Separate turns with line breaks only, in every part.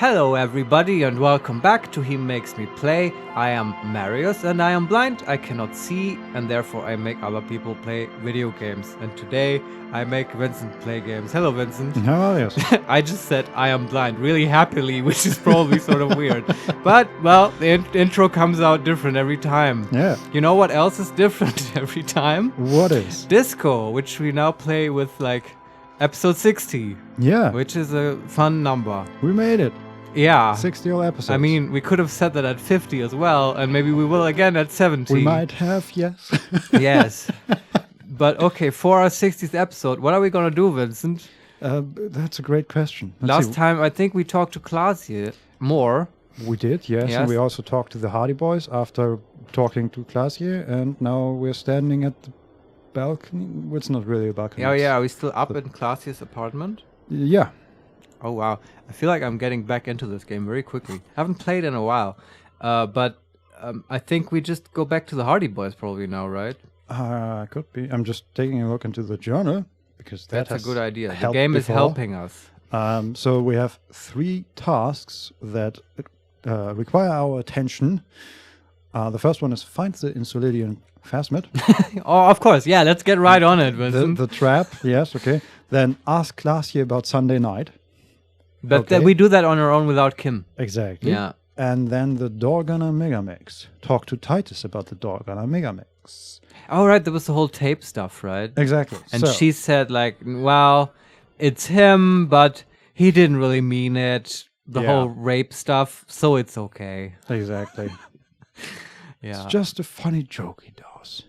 Hello everybody and welcome back to HeMakesMePlay. I am Marius and I am blind, I cannot see, and therefore I make other people play video games. And today I make Vincent play games. Hello Vincent.
How are you?
I just said I am blind really happily, which is probably sort of weird. But, well, the intro comes out different every time.
Yeah.
You know what else is different every time?
What is?
Disco, which we now play with like episode 60.
Yeah.
Which is a fun number.
We made it.
Yeah.
60 episodes.
I mean, we could have said that at 50 as well, and maybe we will again at 70.
We might have, yes.
Yes. But okay, for our 60th episode, what are we going to do, Vincent?
That's a great question.
Last time, I think we talked to Klaas here more.
We did, yes. And we also talked to the Hardy boys after talking to Classier, and now we're standing at the balcony. Well, it's not really a balcony.
Oh, yeah. Are we still up in Classier's apartment?
Yeah.
Oh, wow. I feel like I'm getting back into this game very quickly. I haven't played in a while. But I think we just go back to the Hardy boys probably now, right?
Could be. I'm just taking a look into the journal, because
that's a good idea. The game is helping us.
So we have 3 tasks that require our attention. The first one is find the Insolidian phasmid.
Oh, of course. Yeah, let's get right on it, Vincent.
The trap, yes, okay. Then ask Classier about Sunday night.
But we do that on our own without Kim.
Exactly.
Yeah.
And then the Dorgunner Megamix. Talk to Titus about the Dorgunner Megamix.
Oh, right. There was the whole tape stuff, right?
Exactly.
And she said, like, well, it's him, but he didn't really mean it. The whole rape stuff, so it's okay.
Exactly.
Yeah.
It's just a funny joke he does.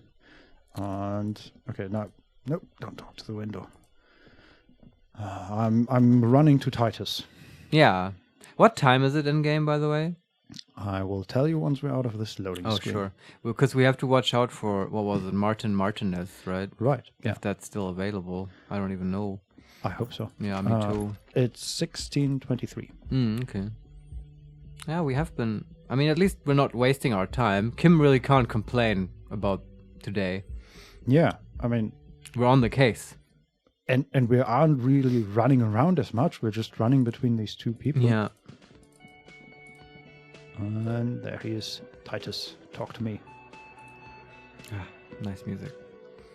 And, okay, no, don't talk to the window. I'm running to Titus.
Yeah. What time is it in game, by the way?
I will tell you once we're out of this loading screen. Oh,
sure. Because we have to watch out for, what was it, Martin Martinez, right?
Right.
If that's still available. I don't even know.
I hope so.
Yeah, me too.
It's 16:23.
Okay. Yeah, we have been... I mean, at least we're not wasting our time. Kim really can't complain about today.
Yeah, I mean...
We're on the case.
And we aren't really running around as much. We're just running between these 2 people.
Yeah.
And there he is. Titus, talk to me.
Nice music.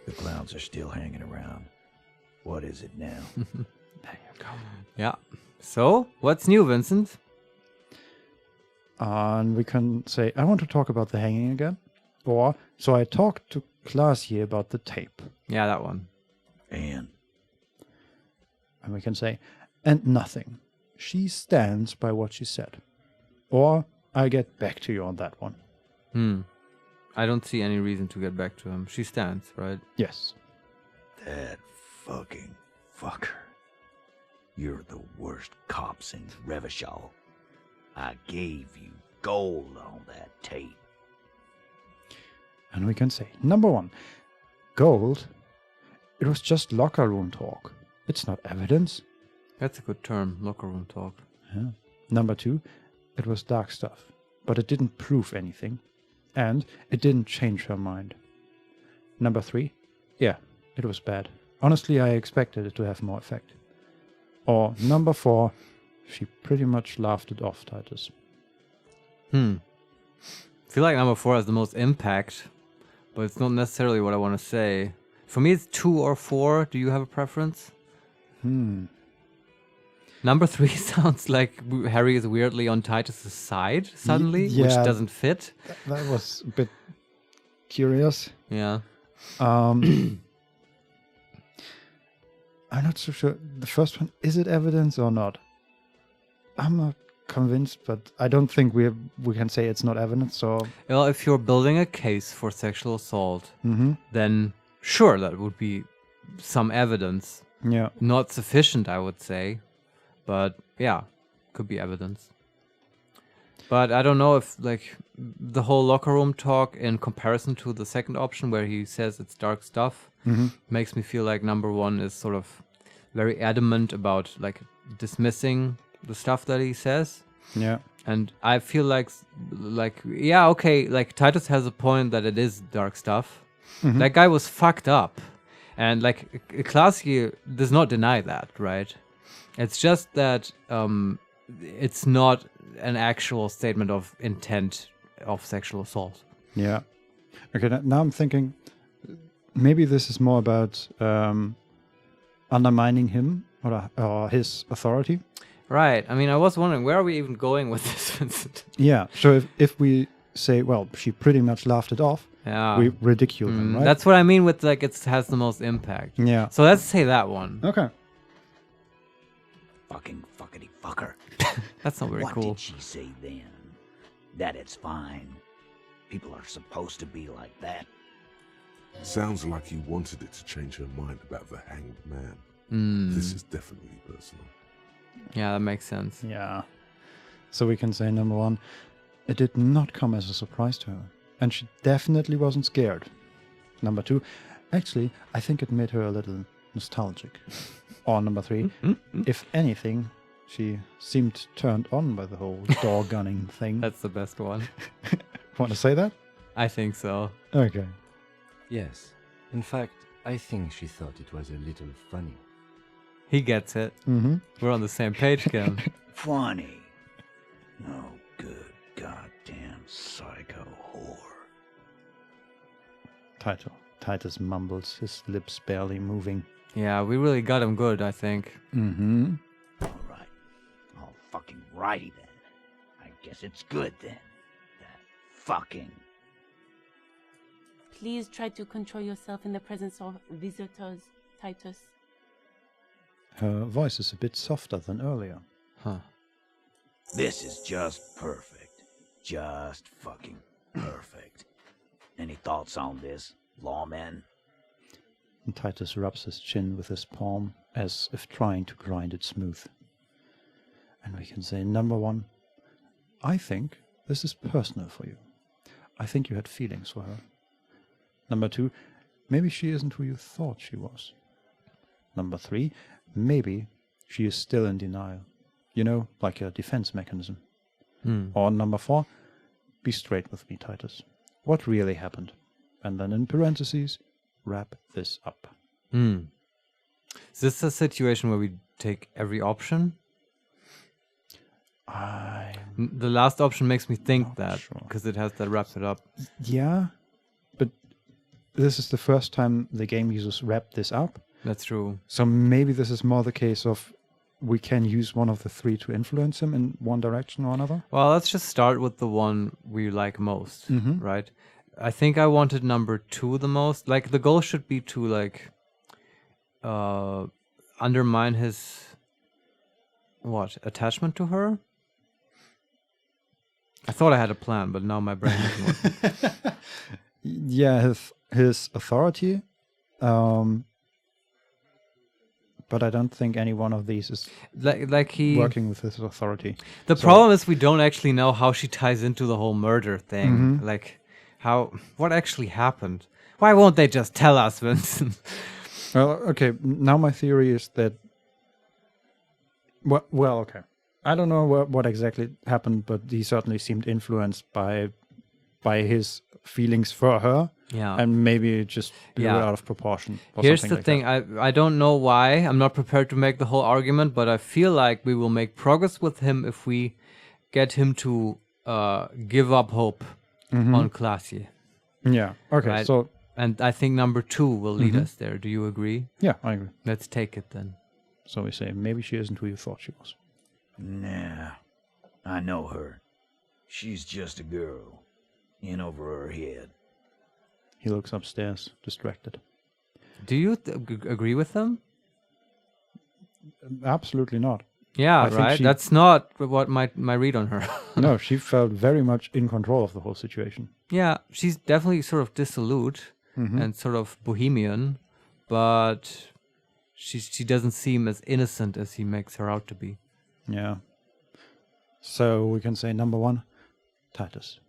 The clouds are still hanging around. What is it now?
There you go.
Yeah. So, what's new, Vincent?
And we can say, I want to talk about the hanging again. Or, so I talked to Classier about the tape.
Yeah, that one.
And we can say, and nothing. She stands by what she said. Or, I get back to you on that one.
I don't see any reason to get back to him. She stands, right?
Yes.
That fucking fucker. You're the worst cops in Revachol. I gave you gold on that tape.
And we can say, number 1, gold. It was just locker room talk. It's not evidence.
That's a good term, locker room talk.
Yeah. Number 2, it was dark stuff, but it didn't prove anything. And it didn't change her mind. Number 3, yeah, it was bad. Honestly, I expected it to have more effect. Or number 4, she pretty much laughed it off, Titus.
I feel like number 4 has the most impact, but it's not necessarily what I want to say. For me, it's 2 or 4. Do you have a preference? Number 3 sounds like Harry is weirdly on Titus's side suddenly, which doesn't fit.
That was a bit curious.
Yeah.
I'm not so sure. The first one, is it evidence or not? I'm not convinced, but I don't think we can say it's not evidence. So,
well, if you're building a case for sexual assault, then sure, that would be some evidence.
Yeah.
Not sufficient, I would say. But yeah, could be evidence. But I don't know if like the whole locker room talk in comparison to the second option where he says it's dark stuff makes me feel like number 1 is sort of very adamant about like dismissing the stuff that he says.
Yeah.
And I feel like yeah, okay, like Titus has a point that it is dark stuff. That guy was fucked up. And like Classier does not deny that, right? It's just that it's not an actual statement of intent of sexual assault.
Yeah. Okay, now I'm thinking maybe this is more about undermining him or his authority.
Right. I mean, I was wondering, where are we even going with this, Vincent?
Yeah. So if we say, well, she pretty much laughed it off,
Yeah.
we ridicule him, right?
That's what I mean with, like, it has the most impact.
Yeah.
So let's say that one.
Okay.
Fucking fuckity fucker.
That's not very
What
cool.
did she say then? That it's fine. People are supposed to be like that.
Sounds like he wanted it to change her mind about the hanged man. This is definitely personal.
Yeah, that makes sense.
Yeah. So we can say, number one, it did not come as a surprise to her. And she definitely wasn't scared. Number two, actually, I think it made her a little nostalgic. Or number three, if anything, she seemed turned on by the whole door gunning thing.
That's the best one.
Want to say that?
I think so.
Okay.
Yes. In fact, I think she thought it was a little funny.
He gets it.
Mm-hmm.
We're on the same page, Kim.
Funny. No good goddamn psycho whore.
Titus mumbles, his lips barely moving.
Yeah, we really got him good, I think.
Mm-hmm.
All right. All fucking righty then. I guess it's good then. That fucking...
Please try to control yourself in the presence of visitors, Titus.
Her voice is a bit softer than earlier.
Huh.
This is just perfect. Just fucking perfect. Any thoughts on this, lawman?
And Titus rubs his chin with his palm, as if trying to grind it smooth. And we can say, number one, I think this is personal for you. I think you had feelings for her. Number two, maybe she isn't who you thought she was. Number three, maybe she is still in denial. You know, like a defense mechanism. Or number four, be straight with me, Titus. What really happened? And then in parentheses, wrap this up.
Is this a situation where we take every option? The last option makes me think that,
sure.
because it has that wrap it up.
Yeah, but this is the first time the game uses wrap this up.
That's true.
So maybe this is more the case of we can use one of the three to influence him in one direction or another.
Well, let's just start with the one we like most, right? I think I wanted number two the most. Like, the goal should be to, like, undermine his, attachment to her? I thought I had a plan, but now my brain isn't working.
Yeah, his authority. But I don't think any one of these is
Like he...
working with his authority.
The problem is we don't actually know how she ties into the whole murder thing. Like, what actually happened? Why won't they just tell us, Vincent?
Well, okay. Now my theory is that. Well, okay. I don't know what exactly happened, but he certainly seemed influenced by his feelings for her.
Yeah.
And maybe just blew it out of proportion. Or
Here's
something
the
like
thing.
that.
I don't know why. I'm not prepared to make the whole argument, but I feel like we will make progress with him if we get him to give up hope on Classy.
Yeah. Okay.
Right?
So.
And I think number two will lead us there. Do you agree?
Yeah, I agree.
Let's take it then.
So we say maybe she isn't who you thought she was.
Nah. I know her. She's just a girl. In over her head.
He looks upstairs, distracted.
Do you agree with them?
Absolutely not.
Yeah,
I think
right.
she-
That's not what my read on her.
No, she felt very much in control of the whole situation.
Yeah, she's definitely sort of dissolute and sort of bohemian, but she doesn't seem as innocent as he makes her out to be.
Yeah. So we can say number one, Titus.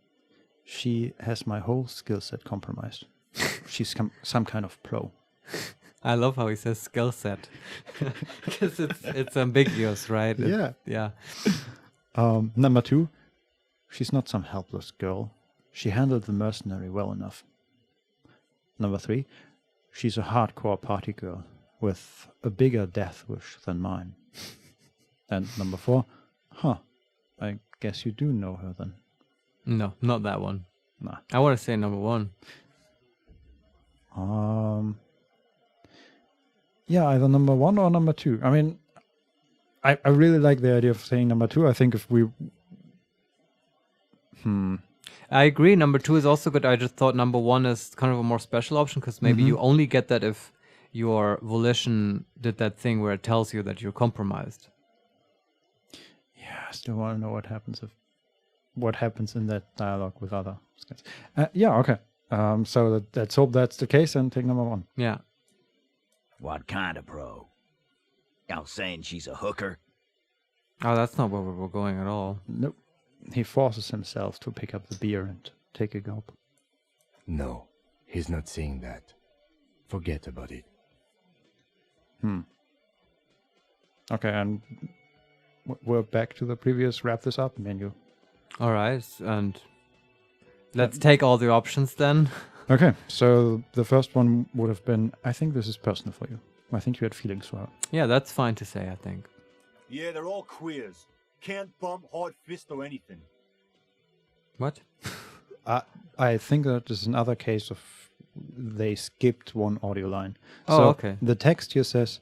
She has my whole skill set compromised. She's some kind of pro.
I love how he says skill set, because it's ambiguous, right? Yeah.
Number two, she's not some helpless girl. She handled the mercenary well enough. Number three, she's a hardcore party girl with a bigger death wish than mine. And number four, Huh. I guess you do know her then.
No, not that one.
Nah.
I want to say number 1.
Yeah, either number 1 or number 2. I mean, I really like the idea of saying number 2. I think if we...
I agree. Number 2 is also good. I just thought number 1 is kind of a more special option because maybe you only get that if your volition did that thing where it tells you that you're compromised.
Yeah, I still want to know what happens in that dialogue with other guys. Yeah, okay. So let's hope that's the case and take number 1.
Yeah.
What kind of pro? Y'all saying she's a hooker?
Oh, that's not where we were going at all.
Nope. He forces himself to pick up the beer and take a gulp.
No, he's not saying that. Forget about it.
Okay, and we're back to the previous wrap this up menu.
All right, and let's take all the options then.
Okay, so the first one would have been, I think this is personal for you. I think you had feelings for her.
Yeah, that's fine to say, I think.
Yeah, they're all queers. Can't bump, hard fist, or anything.
What?
I think that is another case of they skipped one audio line.
Oh,
so
okay.
The text here says,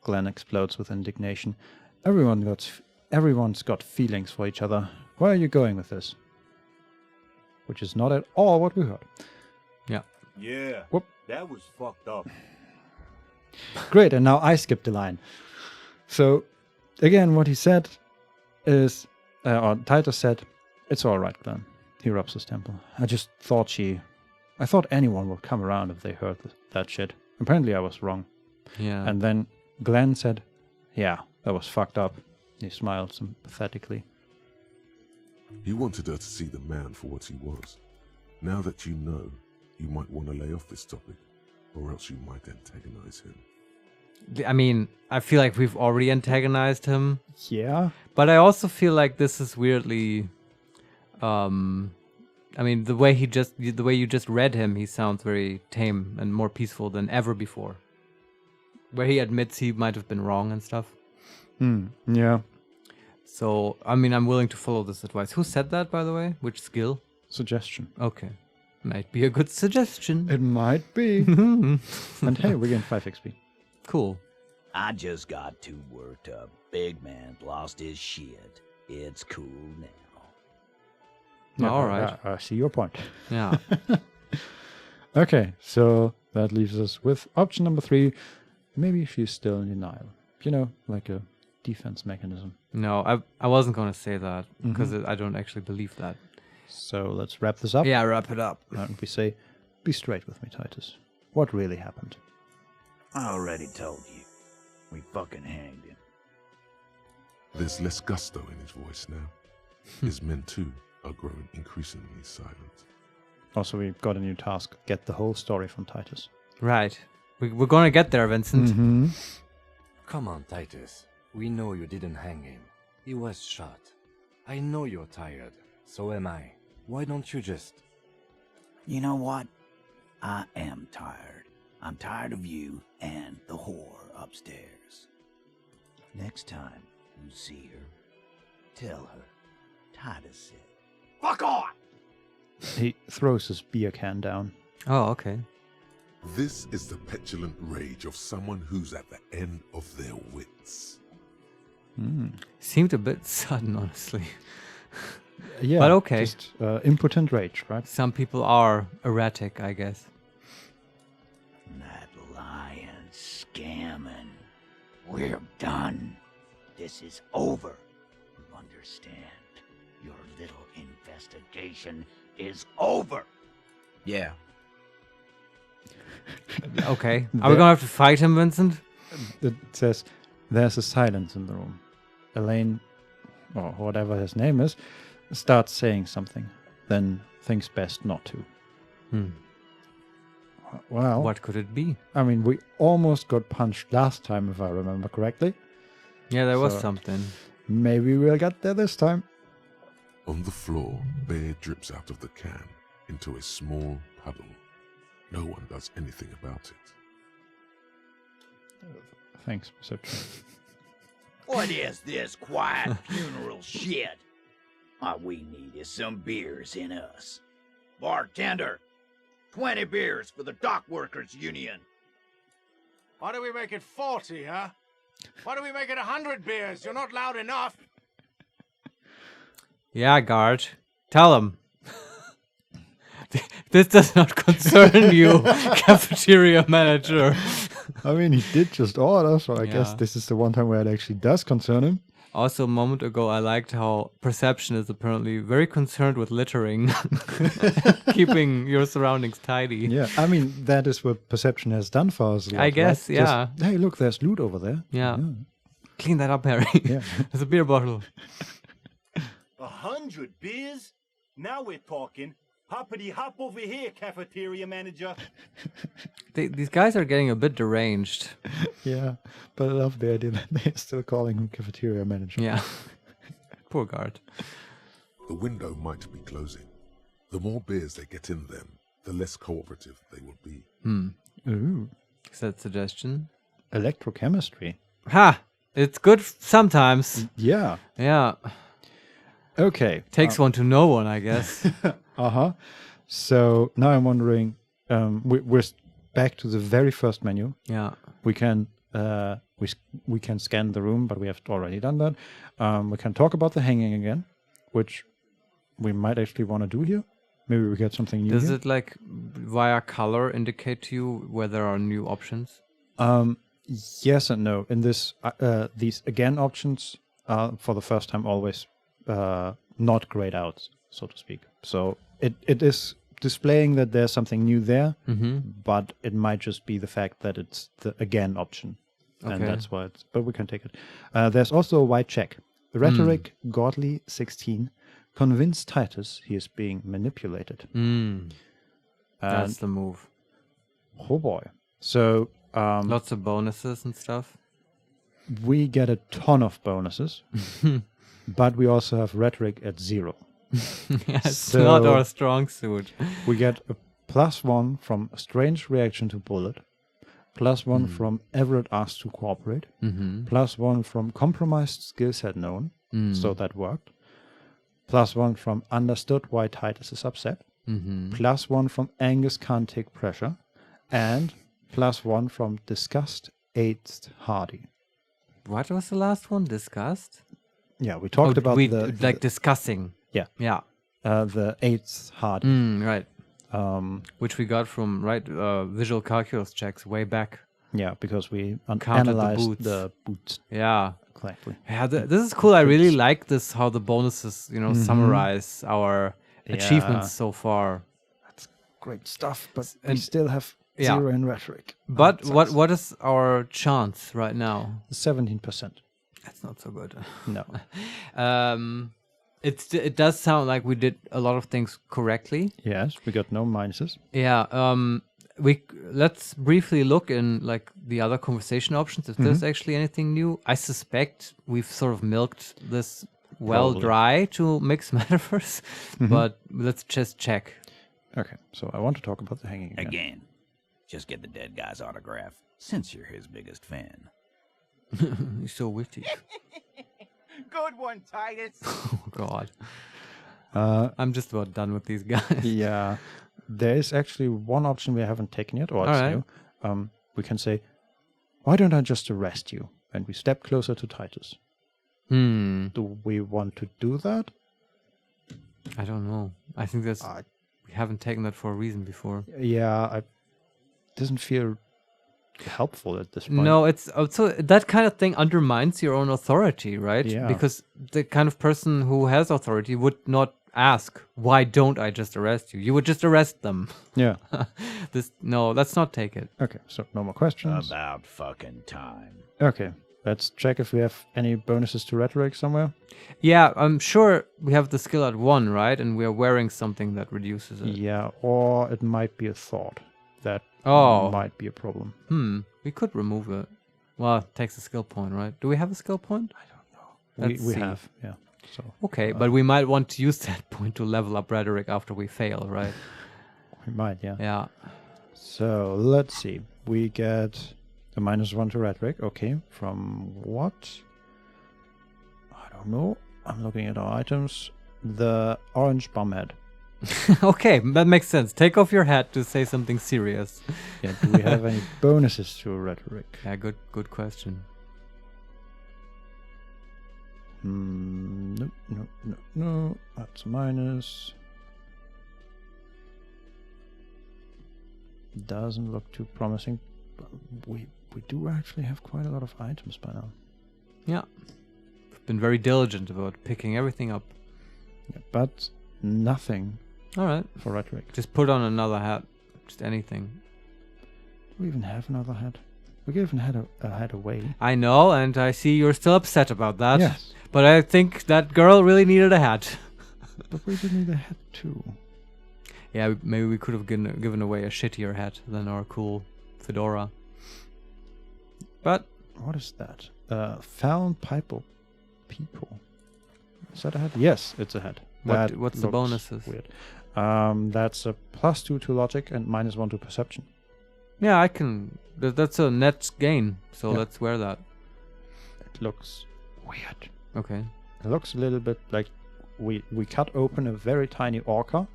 Glenn explodes with indignation. Everyone's got feelings for each other. Where are you going with this? Which is not at all what we heard.
Yeah.
Yeah,
Whoop.
that was fucked up.
Great, and now I skipped the line. So, again, what he said is, or Titus said, it's all right, Glenn. He rubs his temple. I thought anyone would come around if they heard that shit. Apparently I was wrong.
Yeah.
And then Glenn said, yeah, that was fucked up. He smiled sympathetically.
He wanted her to see the man for what he was. Now that you know, you might want to lay off this topic, or else you might antagonize him.
I mean, I feel like we've already antagonized him.
Yeah.
But I also feel like this is weirdly... I mean, the way you just read him, he sounds very tame and more peaceful than ever before. Where he admits he might have been wrong and stuff.
Yeah.
So, I mean, I'm willing to follow this advice. Who said that, by the way? Which skill?
Suggestion.
Okay. Might be a good suggestion.
It might be. And hey, we gain 5 XP.
Cool.
I just got too worked up. Big man lost his shit. It's cool now.
Yeah,
all right.
I see your point.
Yeah.
Okay, so that leaves us with option number 3. Maybe she's still in denial. You know, like a defense mechanism.
No, I wasn't going to say that because I don't actually believe that.
So let's wrap this up.
Yeah, wrap it up.
And we say, be straight with me, Titus. What really happened?
I already told you. We fucking hanged him.
There's less gusto in his voice now. His men too are growing increasingly silent.
Also, we've got a new task. Get the whole story from Titus.
Right. We're going to get there, Vincent.
Come on, Titus. We know you didn't hang him. He was shot. I know you're tired. So am I. Why don't you just...
You know what? I am tired. I'm tired of you and the whore upstairs. Next time you see her, tell her Titus said, "Fuck on!"
He throws his beer can down.
Oh, okay.
This is the petulant rage of someone who's at the end of their wits.
Seemed a bit sudden, honestly.
Yeah,
But okay.
Just impotent rage, right?
Some people are erratic, I guess.
That lying, scamming. We're done. This is over. You understand? Your little investigation is over. Yeah.
Okay. Are we going to have to fight him, Vincent?
It says, there's a silence in the room. Elaine, or whatever his name is, starts saying something, then thinks best not to. Well,
What could it be?
I mean, we almost got punched last time, if I remember correctly.
Yeah, there was
So-
something.
Maybe we'll get there this time.
On the floor, beer drips out of the can into a small puddle. No one does anything about it.
Thanks, perception.
What is this quiet funeral shit? All we need is some beers in us. Bartender, 20 beers for the Dock Workers Union.
Why do we make it 40, huh? Why do we make it 100 beers? You're not loud enough.
Yeah, guard. Tell him. This does not concern you, cafeteria manager.
I mean, he did just order, so I guess
Yeah.
this is the one time where it actually does concern him.
Also, a moment ago, I liked how Perception is apparently very concerned with littering, keeping your surroundings tidy.
Yeah, I mean, that is what Perception has done for us. A lot,
I guess,
right?
yeah.
Just, hey, look, there's loot over there.
Yeah. Clean that up, Harry.
Yeah.
There's a beer bottle.
100 beers? Now we're talking. Hoppity hop over here, cafeteria manager.
These guys are getting a bit deranged.
Yeah, but I love the idea that they're still calling him cafeteria manager.
Yeah. Poor guard.
The window might be closing. The more beers they get in them, the less cooperative they will be.
Ooh,
Is that suggestion?
electrochemistry.
Ha! It's good sometimes.
Yeah.
Yeah.
Okay.
Takes one to know one, I guess.
Uh-huh. So now I'm wondering, we're back to the very first menu.
Yeah.
We can we can scan the room, but we have already done that. We can talk about the hanging again, which we might actually want to do here. Maybe we get something new.
Does
here.
it like via color indicate to you where there are new options?
Yes and no. In this, these again options are for the first time always not grayed out, so to speak. So it is displaying that there's something new there, but it might just be the fact that it's the again option, and
Okay.
that's why it's. But we can take it. There's also a white check. Rhetoric, Godly 16, convince Titus he is being manipulated.
That's the move.
Oh boy! So
Lots of bonuses and stuff.
we get a ton of bonuses, but we also have Rhetoric at 0.
Yeah, it's
So-
not our strong suit.
We get a +1 from a strange reaction to bullet, +1 from Everett asked to cooperate, +1 from compromised skill set known, so that worked, +1 from understood why Titus is upset, +1 from Angus can't take pressure, and +1 from disgust Titus Hardy.
What was the last one? Discussed?
Yeah, we talked about
like discussing.
Yeah.
Yeah.
The Titus Hardy.
Right. Which we got from visual calculus checks way back.
Yeah, because we
Counted the
analyzed
boots.
the boots
Yeah.
correctly.
Yeah, this is cool. I really like this, how the bonuses, summarize our achievements so far.
Great stuff, but we
And-
still have
yeah.
0 in Rhetoric.
But
Sucks.
what is our chance right now?
17%.
That's not so good.
No.
It does sound like we did a lot of things correctly.
Yes, we got no minuses.
Yeah. Let's briefly look in like the other conversation options if there's actually anything new. I suspect we've sort of milked this well
Probably.
dry to mix metaphors, but let's just check.
Okay, so I want to talk about the hanging again.
Again, just get the dead guy's autograph, since you're his biggest fan.
He's so witty.
Good one, Titus.
Oh God.
Uh,
I'm just about done with these guys.
yeah, there is actually one option we haven't taken yet, or it's
Alright.
new. We can say, why don't I just arrest you? And we step closer to Titus. Do we want to do that?
I don't know. I think that's we haven't taken that for a reason before.
Yeah, it doesn't feel helpful at this point.
No, it's so that kind of thing undermines your own authority, right?
Yeah.
Because the kind of person who has authority would not ask, "Why don't I just arrest you?" You would just arrest them.
Yeah.
Let's not take it.
Okay, so no more questions.
About fucking time.
Okay, let's check if we have any bonuses to Rhetoric somewhere.
Yeah, I'm sure we have the skill at 1, right? And we are wearing something that reduces it.
Yeah, or it might be a thought. That
Oh.
might be a problem.
We could remove it. Well, it takes a skill point, right? Do we have a skill point? I don't know. Let's
We
see.
have, yeah. So
Okay, but we might want to use that point to level up Rhetoric after we fail, right?
we might, yeah.
Yeah.
So let's see. We get a -1 to Rhetoric. Okay, from what? don't know. I'm looking at our items. The orange bum head.
Okay, that makes sense. Take off your hat to say something serious.
Yeah, do we have any bonuses to Rhetoric?
Yeah, good question.
No. That's a minus. Doesn't look too promising. But we do actually have quite a lot of items by now.
Yeah. We've been very diligent about picking everything up.
Yeah, but nothing
Alright.
for Rhetoric.
Just put on another hat. Just anything.
Do we even have another hat? We gave a hat away.
I know, and I see you're still upset about that.
Yes.
But I think that girl really needed a hat.
But we did need a hat too.
Yeah, maybe we could have given away a shittier hat than our cool fedora. But
What is that? Fallon Piper People. Is that a hat? Yes, it's a hat.
what's the
looks
bonuses?
Weird. That's a +2 to logic and -1 to perception.
Yeah, I can. That's a net gain, so
Yeah.
let's wear that.
It looks weird.
Okay.
It looks a little bit like we cut open a very tiny orca,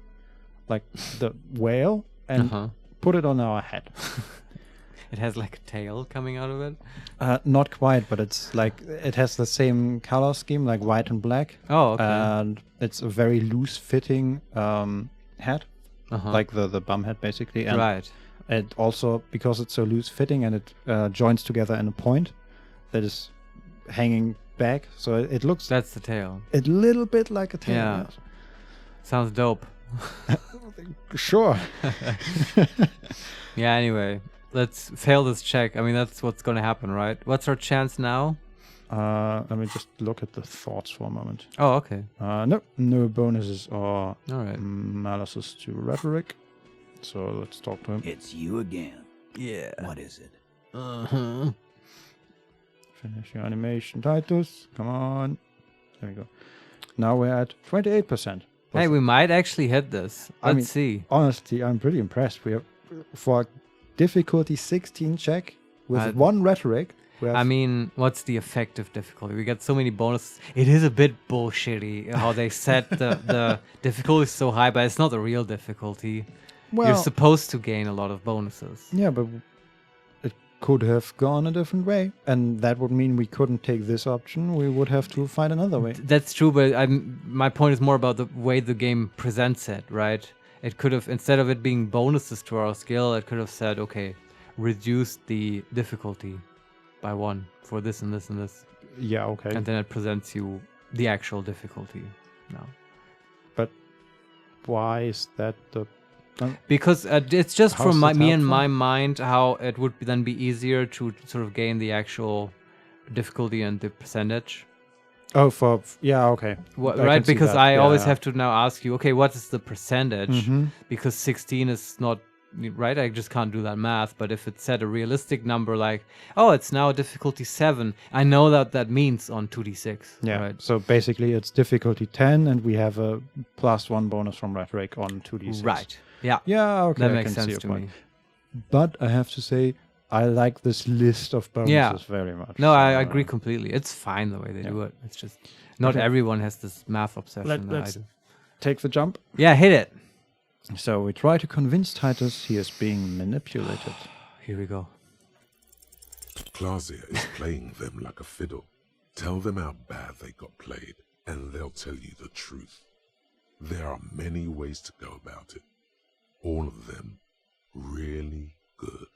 like the whale, and put it on our head.
It has like a tail coming out of it.
Not quite, but it's like it has the same color scheme, like white and black.
Oh, okay.
And it's a very loose-fitting hat, like the bum hat, basically. And
Right.
it also, because it's so loose-fitting and it joins together in a point that is hanging back, so it looks
That's the tail.
a little bit like a tail.
Yeah.
Yes.
Sounds dope.
Sure.
Yeah, anyway. Let's fail this check. I mean, that's what's going to happen, right? What's our chance now?
Let me just look at the thoughts for a moment.
Oh, okay.
No bonuses or
All right.
malices to Rhetoric. So let's talk to him.
It's you again.
Yeah.
What is it?
Uh-huh.
Finish your animation, Titus. Come on. There we go. Now we're at 28%.
Hey, we might actually hit this.
I mean,
Let's see.
Honestly, I'm pretty impressed. We have, for a difficulty 16 check with 1 Rhetoric. We have
I mean, what's the effective difficulty? We get so many bonuses. It is a bit bullshitty how they set the difficulty so high, but it's not the real difficulty. You're supposed to gain a lot of bonuses.
Yeah, but it could have gone a different way. And that would mean we couldn't take this option. We would have to find another way.
That's true, but my point is more about the way the game presents it, right? It could have, instead of it being bonuses to our skill, it could have said, okay, reduce the difficulty by 1 for this and this and this.
Yeah, okay.
And then it presents you the actual difficulty now.
But why is that the...
Because it's just
How's
from
that
me and
helpful?
my mind how it would then be easier to sort of gain the actual difficulty and the percentage.
Oh, yeah, okay. I
Right,
can see
because
that.
I
Yeah,
always
yeah.
have to now ask you, okay, what is the percentage?
Mhm.
Because 16 is not, right? I just can't do that math. But if it said a realistic number like, oh, it's now difficulty 7, I know that means on 2d6.
Yeah,
Right.
so basically it's difficulty 10 and we have a +1 bonus from Rhetoric on 2d6.
Right. Yeah.
Yeah, okay,
That
I
makes
can see
sense
your
to
point.
me.
But I have to say, I like this list of bonuses very much.
No, I
So,
agree completely. It's fine the way they do it. It's just not
Okay.
everyone has this math obsession that I
let's
do.
take the jump.
Yeah, hit it.
So we try to convince Titus he is being manipulated.
Here we go.
Clausia is playing them like a fiddle. Tell them how bad they got played, and they'll tell you the truth. There are many ways to go about it. All of them really good.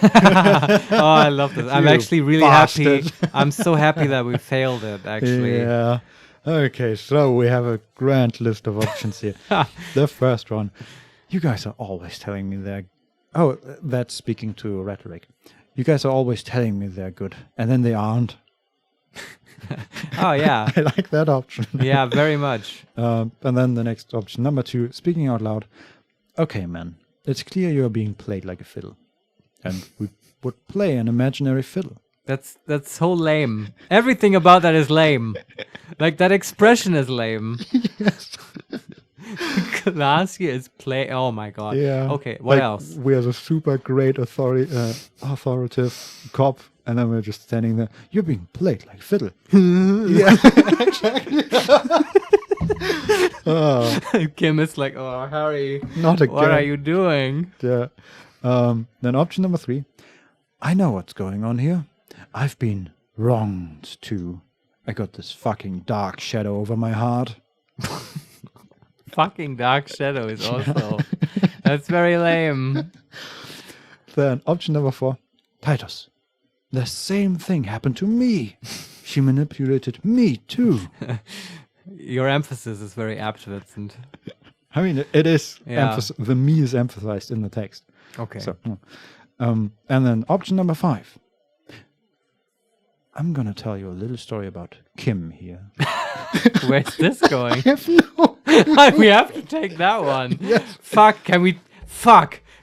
Oh, I love this. I'm
You
actually really
bastard.
happy. I'm so happy that we failed it, actually.
Yeah. Okay, so we have a grand list of options here. The first one. You guys are always telling me they're... Oh, that's speaking to Rhetoric. You guys are always telling me they're good, and then they aren't.
Oh, yeah.
I like that option.
Yeah, very much.
And then the next option, number 2, speaking out loud. Okay, man, it's clear you're being played like a fiddle. And we would play an imaginary fiddle.
That's so lame. Everything about that is lame. Like, that expression is lame.
Yes.
Glacier is play. Oh, my God.
Yeah.
Okay, what
Like,
else?
We are the super great authoritative cop And then we're just standing there. You're being played like fiddle. Yeah, exactly. Oh,
Kim is like, oh, Harry,
not again.
what are you doing?
Yeah. Then option number 3. I know what's going on here. I've been wronged too. I got this fucking dark shadow over my heart.
Fucking dark shadow is also... That's very lame.
Then option number 4. Titus. The same thing happened to me. She manipulated me too.
Your emphasis is very apt, Vincent.
I mean, it is.
Yeah.
The me is emphasized in the text.
Okay.
So, and then option number 5. I'm gonna tell you a little story about Kim here.
Where's this going?
No.
We have to take that one.
Yes.
Fuck,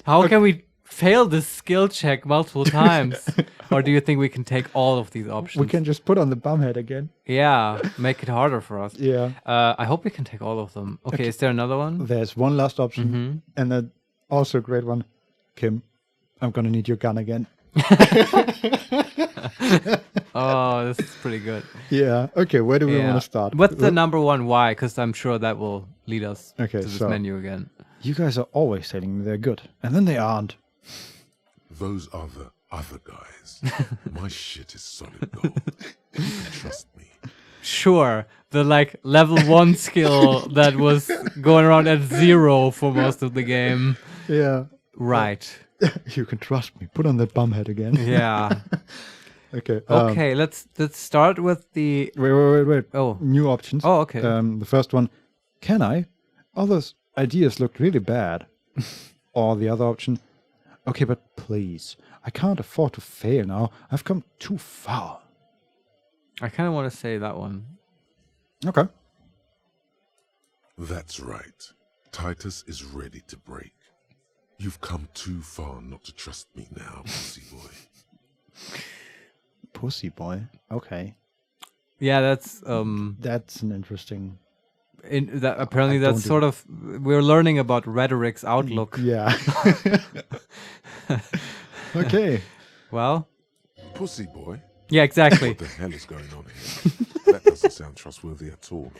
how can we fail this skill check multiple times? Or do you think we can take all of these options?
We can just put on the bumhead again.
Yeah, make it harder for us.
Yeah.
I hope we can take all of them. Okay, is there another one?
There's one last option, and then also a great one. Kim, I'm gonna need your gun again.
Oh, this is pretty good.
Yeah. Okay. Where do we want to start?
What's the number one why? Because I'm sure that will lead us to this
so
menu again.
You guys are always telling me they're good, and then they aren't.
Those are the other guys. My shit is solid gold. You can trust me.
Sure, the like level 1 skill that was going around at 0 for most of the game.
Yeah.
Right.
You can trust me. Put on that bumhead again.
Yeah.
Okay.
Okay, let's start with the...
Wait.
Oh.
New options.
Oh, okay.
The first one, can I? All those ideas looked really bad. Or the other option, okay, but please, I can't afford to fail now. I've come too far.
I kind of want to say that one.
Okay.
That's right. Titus is ready to break. You've come too far not to trust me now, pussy boy.
Pussy boy. Okay.
Yeah, that's
an interesting...
apparently that's sort of... We're learning about Rhetoric's outlook.
Yeah. Okay.
Well...
Pussy boy?
Yeah, exactly.
What the hell is going on here? That doesn't sound trustworthy at all.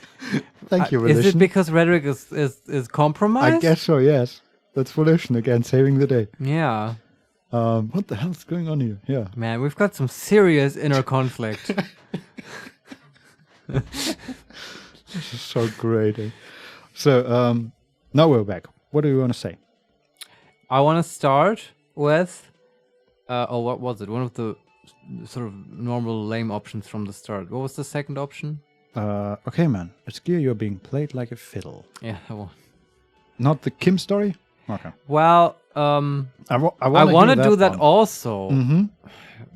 Thank you,
Is
Volition.
it because Rhetoric is compromised?
I guess so, yes. That's Volition again, saving the day.
Yeah.
What the hell is going on here? Yeah.
Man, we've got some serious inner conflict.
This is so great. Eh? So, now we're back. What do you want to say?
I want to start with... what was it? One of the sort of normal lame options from the start. What was the second option?
Okay, man. It's clear you're being played like a fiddle.
Yeah, that one.
Not the Kim story? Okay.
Well, I want to do that
one.
also.
Mm-hmm.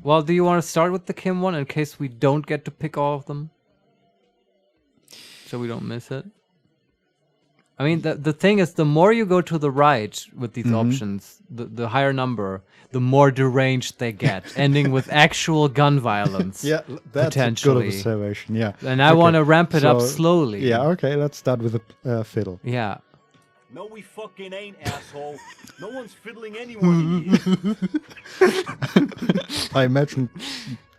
Well, do you want to start with the Kim one in case we don't get to pick all of them? So we don't miss it? I mean, the thing is, the more you go to the right with these options, the higher number, the more deranged they get, ending with actual gun violence.
Yeah, that's a good observation, yeah.
And I want to ramp it up slowly.
Yeah, okay, let's start with the fiddle.
Yeah.
No, we fucking ain't, asshole. No one's fiddling anyone in here.
I imagine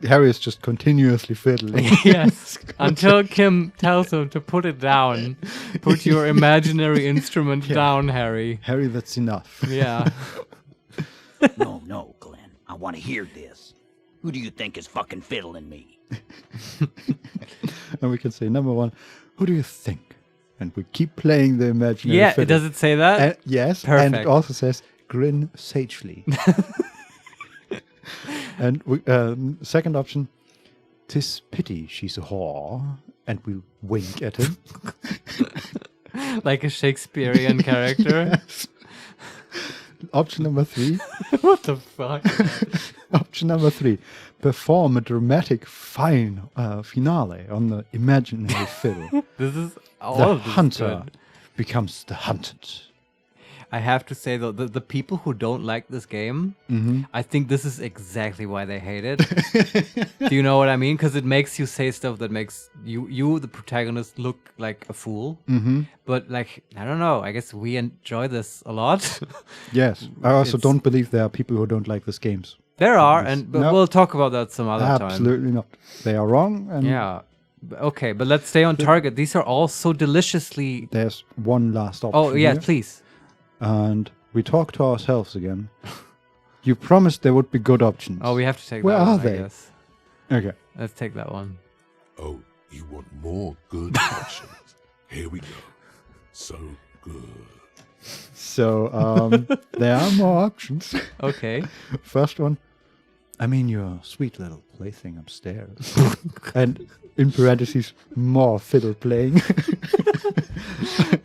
Harry is just continuously fiddling.
Yes, until Kim tells him to put it down. Put your imaginary instrument down, Harry.
Harry, that's enough.
Yeah.
No, Glenn. I want to hear this. Who do you think is fucking fiddling me?
And we can say, number 1, who do you think? And we keep playing the imaginary fiddle.
Does it say that?
And, yes,
perfect.
And it also says, grin sagely. And we, second option, 'tis pity she's a whore, and we wink at him.
Like a Shakespearean character.
Yes. Option number 3.
What the fuck?
Option number 3, perform a dramatic finale on the imaginary fiddle.
This is all
The
of this
hunter
good.
becomes the hunted.
I have to say though, the people who don't like this game, I think this is exactly why they hate it. Do you know what I mean? Because it makes you say stuff that makes you, the protagonist, look like a fool. But like, I don't know. I guess we enjoy this a lot.
Yes, I also
It's-
don't believe there are people who don't like these games.
There are,
This-
but
no.
we'll talk about that some other time.
Absolutely not. They are wrong. And
Yeah. Okay, but let's stay on target. These are all so deliciously.
there's one last option.
Oh yeah,
here.
please.
And we talk to ourselves again. You promised there would be good options.
Oh, we have to take.
Where
that
are
one,
they?
I guess.
Okay.
Let's take that one.
Oh, you want more good options? Here we go. So good.
So there are more options.
Okay.
First one. I mean, your sweet little plaything upstairs. And in parentheses, more fiddle playing.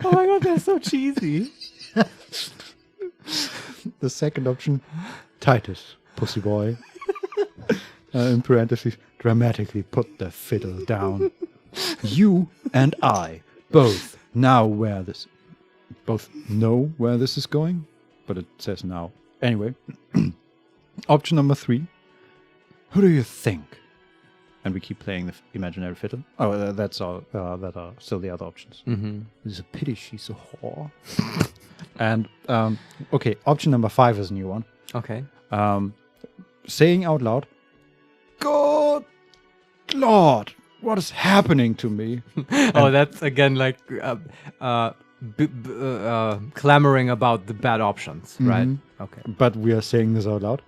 Oh my god, they're so cheesy.
The second option, Titus, pussy boy. In parentheses, dramatically put the fiddle down. You and I both know where this is going, but it says now. Anyway, option number 3. Who do you think? And we keep playing the imaginary fiddle. Oh, that's all. That are still the other options.
Mm-hmm.
It's a pity she's a whore. And okay, option number 5 is a new one.
Okay.
Saying out loud, "Good Lord, what is happening to me?"
Oh, that's again like clamoring about the bad options, right? Okay.
But we are saying this out loud,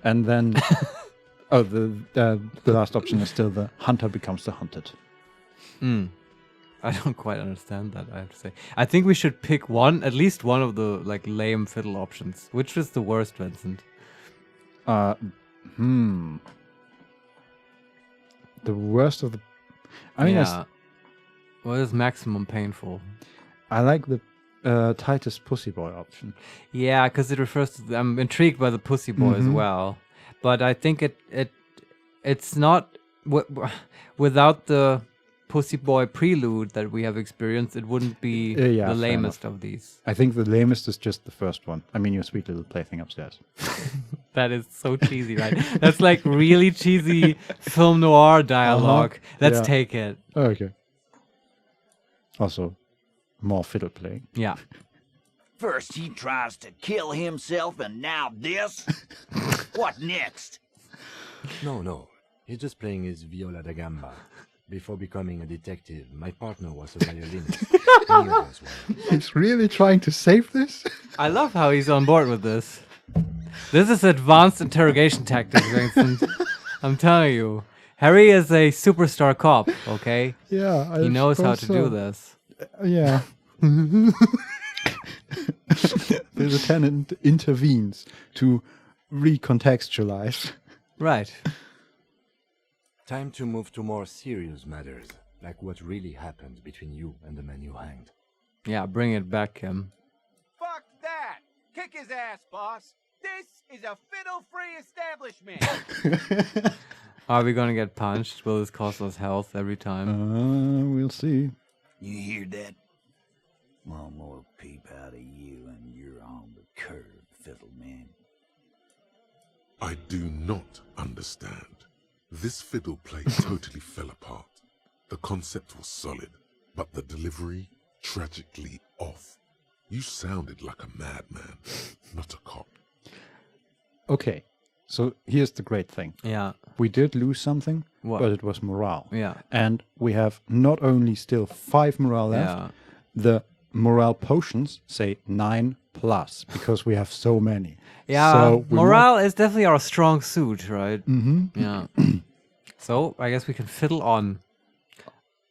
and then the last option is still the hunter becomes the hunted.
I don't quite understand that, I have to say. I think we should pick at least one of the like lame fiddle options. Which is the worst, Vincent?
The worst of the. I mean,
what is maximum painful?
I like the Titus pussy boy option.
Yeah, because it refers to. I'm intrigued by the pussy boy as well, but I think it's not without the pussy boy prelude that we have experienced. It wouldn't be the lamest of these.
I think the lamest is just the first one. I mean, your sweet little plaything upstairs.
That is so cheesy, right? That's like really cheesy film noir dialogue. Let's take it.
Okay. Also, more fiddle playing.
Yeah.
First he tries to kill himself, and now this? What next?
No. He's just playing his Viola da Gamba. Before becoming a detective, my partner was a violinist. He knew as well.
He's really trying to save this?
I love how he's on board with this. This is advanced interrogation tactics, Vincent. I'm telling you. Harry is a superstar cop, okay?
Yeah,
he knows how to do this.
Yeah. The lieutenant intervenes to recontextualize.
Right.
Time to move to more serious matters, like what really happened between you and the man you hanged.
Yeah, bring it back, Kim.
Fuck that! Kick his ass, boss! This is a fiddle-free establishment!
Are we gonna get punched? Will this cost us health every time?
We'll see.
You hear that? One more peep out of you, and you're on the curb, fiddleman.
I do not understand. This fiddle play totally fell apart. The concept was solid, but the delivery tragically off. You sounded like a madman, not a cop.
Okay, so here's the great thing.
Yeah.
We did lose something,
What?
but it was morale.
Yeah.
And we have not only still 5 morale left,
Yeah.
the morale potions say 9+, because we have so many.
Yeah,
so
morale is definitely our strong suit, right?
Mm-hmm.
Yeah. So, I guess we can fiddle on.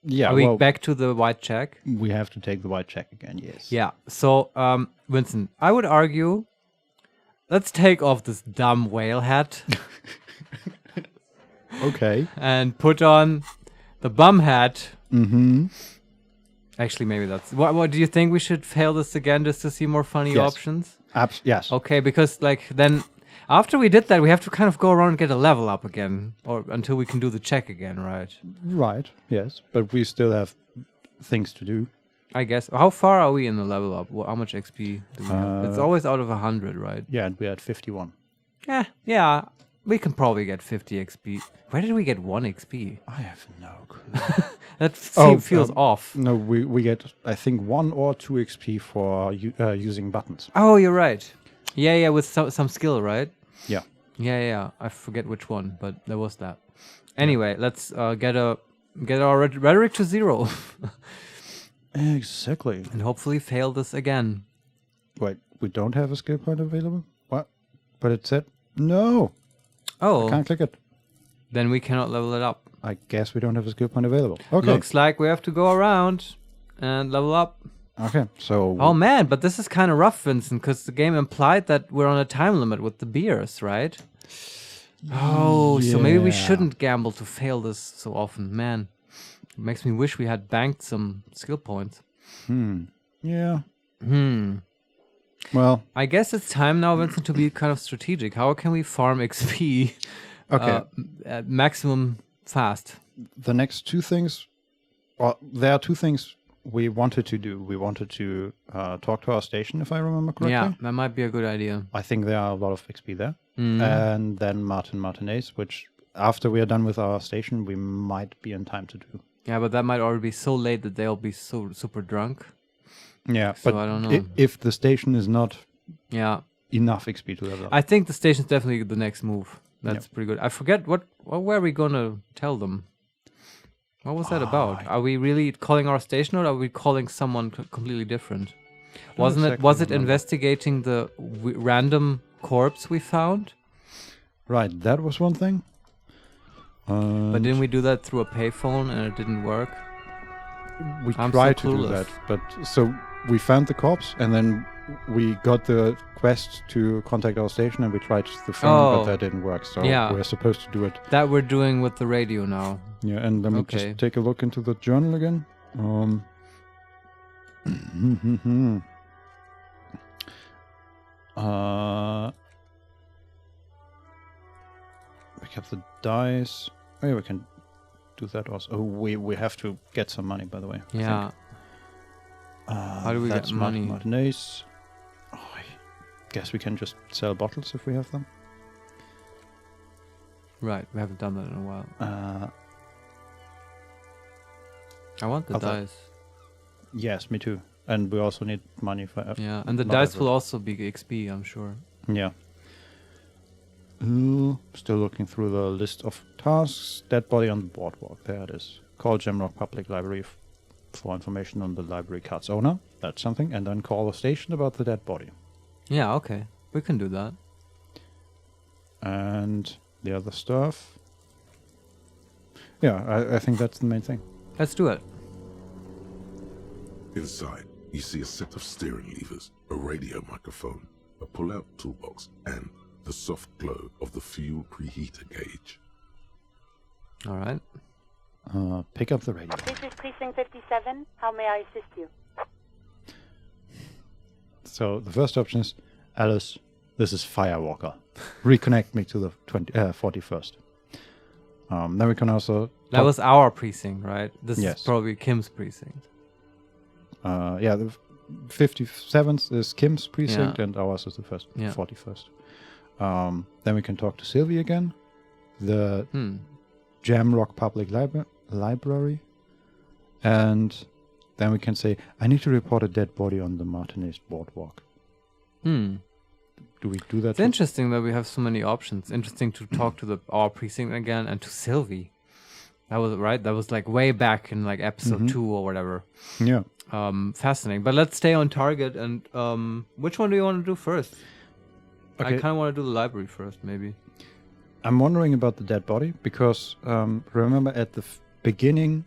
Yeah,
Are we
well,
back to the white check?
we have to take the white check again, yes.
Yeah. So, Vincent, I would argue, let's take off this dumb whale hat
Okay.
and put on the bum hat.
Mm-hmm.
Actually, maybe that's... What do you think we should fail this again just to see more funny
Yes.
options?
Yes.
Okay, because, like, then... After we did that, we have to kind of go around and get a level up again. Or until we can do the check again, right?
Right, yes. But we still have things to do.
I guess. How far are we in the level up? How much XP do we have? It's always out of 100, right?
Yeah, and we're at 51.
Yeah. We can probably get 50 XP. Where did we get 1 XP?
I have no clue.
That
Oh,
feels off.
No, we get, I think, 1 or 2 XP for using buttons.
Oh, you're right. Yeah, with some skill, right?
Yeah.
Yeah. I forget which one, but there was that. Anyway, let's get our rhetoric to 0
Exactly.
and hopefully fail this again.
Wait, we don't have a skill point available? What? But it said no. I
Oh,
can't click it.
then we cannot level it up.
I guess we don't have a skill point available. Okay.
Looks like we have to go around and level up.
Okay, so...
Oh man, but this is kind of rough, Vincent, because the game implied that we're on a time limit with the beers, right? Oh, so maybe we
Yeah.
shouldn't gamble to fail this so often. Man, it makes me wish we had banked some skill points.
Yeah.
Well,
Well,
I guess it's time now, Vincent, to be kind of strategic. How can we farm XP
okay.
at maximum fast?
The next two things... Well, there are two things we wanted to do. We wanted to talk to our station, if I remember correctly.
Yeah, that might be a good idea.
I think there are a lot of XP there. And then Martinez, which after we are done with our station, we might be in time to do.
Yeah, but that might already be so late that they'll be so super drunk.
Yeah,
So
but
I don't know.
if the station is not
Yeah,
enough XP to level up.
I think the station's definitely the next move. That's pretty good. I forget what were we gonna tell them? What was that about? Are we really calling our station, or are we calling someone completely different? Wasn't it?
exactly
Was it
remember.
investigating the random corpse we found?
Right, that was one thing.
But didn't we do that through a payphone and it didn't work?
We
I'm
tried
so
to do
clueless.
that, but so we found the corpse, and then we got the quest to contact our station, and we tried the phone, but that didn't work. So
Yeah.
we're supposed to do it.
That we're doing with the radio now.
Yeah, and let me
Okay.
just take a look into the journal again. Pick up the dice. Oh, yeah, we can do that also. Oh, we have to get some money, by the way. I
Yeah.
think.
How do we
That's
get money?
Martinez. Oh, I guess we can just sell bottles if we have them.
Right, we haven't done that in a while. I want the
Other-
dice.
Yes, me too. And we also need money for...
Yeah, and the
not
dice will
every-
also be XP, I'm sure.
Yeah. Still looking through the list of tasks. Dead body on the boardwalk. There it is. Call Gemrock Public Library for information on the library card's owner. That's something. And then call the station about the dead body.
Yeah, okay. We can do that.
And the other stuff. Yeah, I think that's the main thing.
Let's do it.
Inside, you see a set of steering levers, a radio microphone, a pull-out toolbox, and the soft glow of the fuel preheater gauge.
All right.
Pick up the radio.
This is Precinct 57. How may I assist you?
So the first option is, Alice, this is Firewalker. Reconnect me to the 41st. Then we can also...
That was our precinct, right? This
Yes.
is probably Kim's precinct.
Yeah, the 57th is Kim's precinct,
Yeah.
and ours is the
Yeah.
41st. Then we can talk to Sylvie again. The Jamrock Public Library. And then we can say, I need to report a dead body on the Martinez boardwalk. Do we do that?
It's interesting that we have so many options. Interesting to talk to our precinct again and to Sylvie. That was right. That was like way back in like episode 2 or whatever.
Yeah.
Fascinating. But let's stay on target. And which one do you want to do first? I
Okay.
kind of want to do the library first, maybe.
I'm wondering about the dead body because remember at the beginning,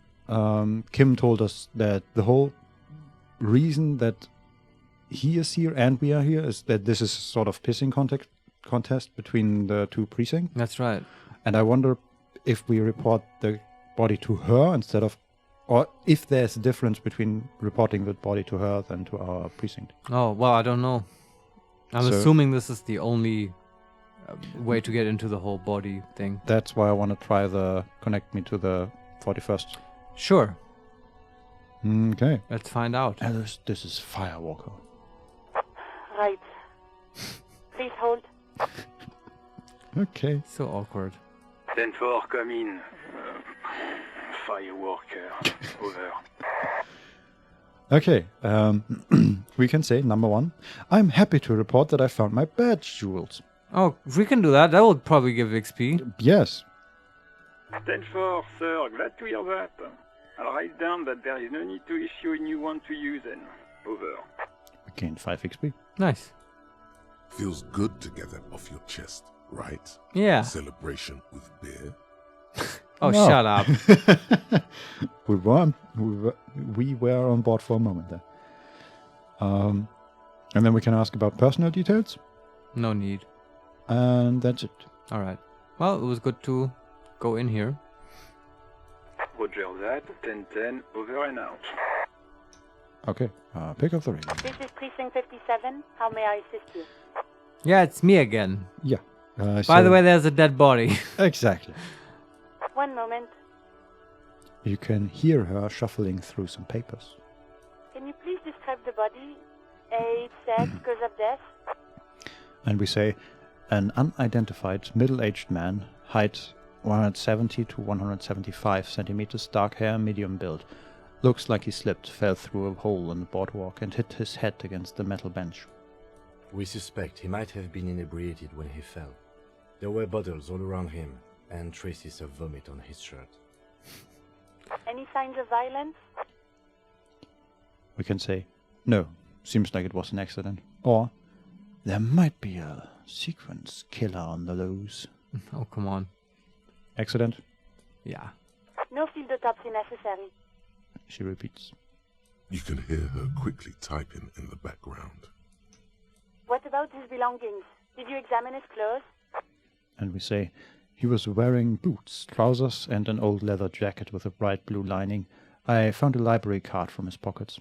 Kim told us that the whole reason that he is here and we are here is that this is sort of pissing contest between the two precincts.
That's right.
And I wonder if we report the body to her instead of, or if there's a difference between reporting the body to her than to our precinct.
Oh, well, I don't know. I'm
So-
assuming this is the only way to get into the whole body thing.
That's why I want to try the connect me to the 41st.
Sure.
Okay.
Let's find out.
Alice, this is Firewalker.
Right. Please hold.
Okay.
So awkward.
10-4, come in. Firewalker. Over.
Okay, we can say, number one, I'm happy to report that I found my badge jewels.
Oh, if we can do that, that will probably give XP.
Yes.
10-4, sir. Glad to hear that. I'll write down that there is no need to issue a new one to you then. Over.
We gained 5 XP.
Nice.
Feels good to get that off your chest, right?
Yeah.
Celebration with beer.
Oh,
No.
shut up.
we were on board for a moment there. And then we can ask about personal details,
No need.
and that's it.
All right. Well, it was good to go in here.
Roger that. 10-10. Over and out.
Okay, pick up the radio.
This is Precinct 57. How may I assist you?
Yeah, it's me again.
Yeah.
By the way, there's a dead body.
exactly.
One moment.
You can hear her shuffling through some papers.
Can you please describe the body? Age, sex, cause of death?
And we say, an unidentified middle-aged man, height 170 to 175 centimeters, dark hair, medium build. Looks like he slipped, fell through a hole in the boardwalk and hit his head against the metal bench.
We suspect he might have been inebriated when he fell. There were bottles all around him, and traces of vomit on his shirt.
Any signs of violence?
We can say, no, seems like it was an accident. Or, there might be a sequence killer on the loose.
Oh, come on.
Accident?
Yeah.
No field autopsy necessary.
She repeats.
You can hear her quickly typing in the background.
What about his belongings? Did you examine his clothes?
And we say, he was wearing boots, trousers, and an old leather jacket with a bright blue lining. I found a library card from his pockets.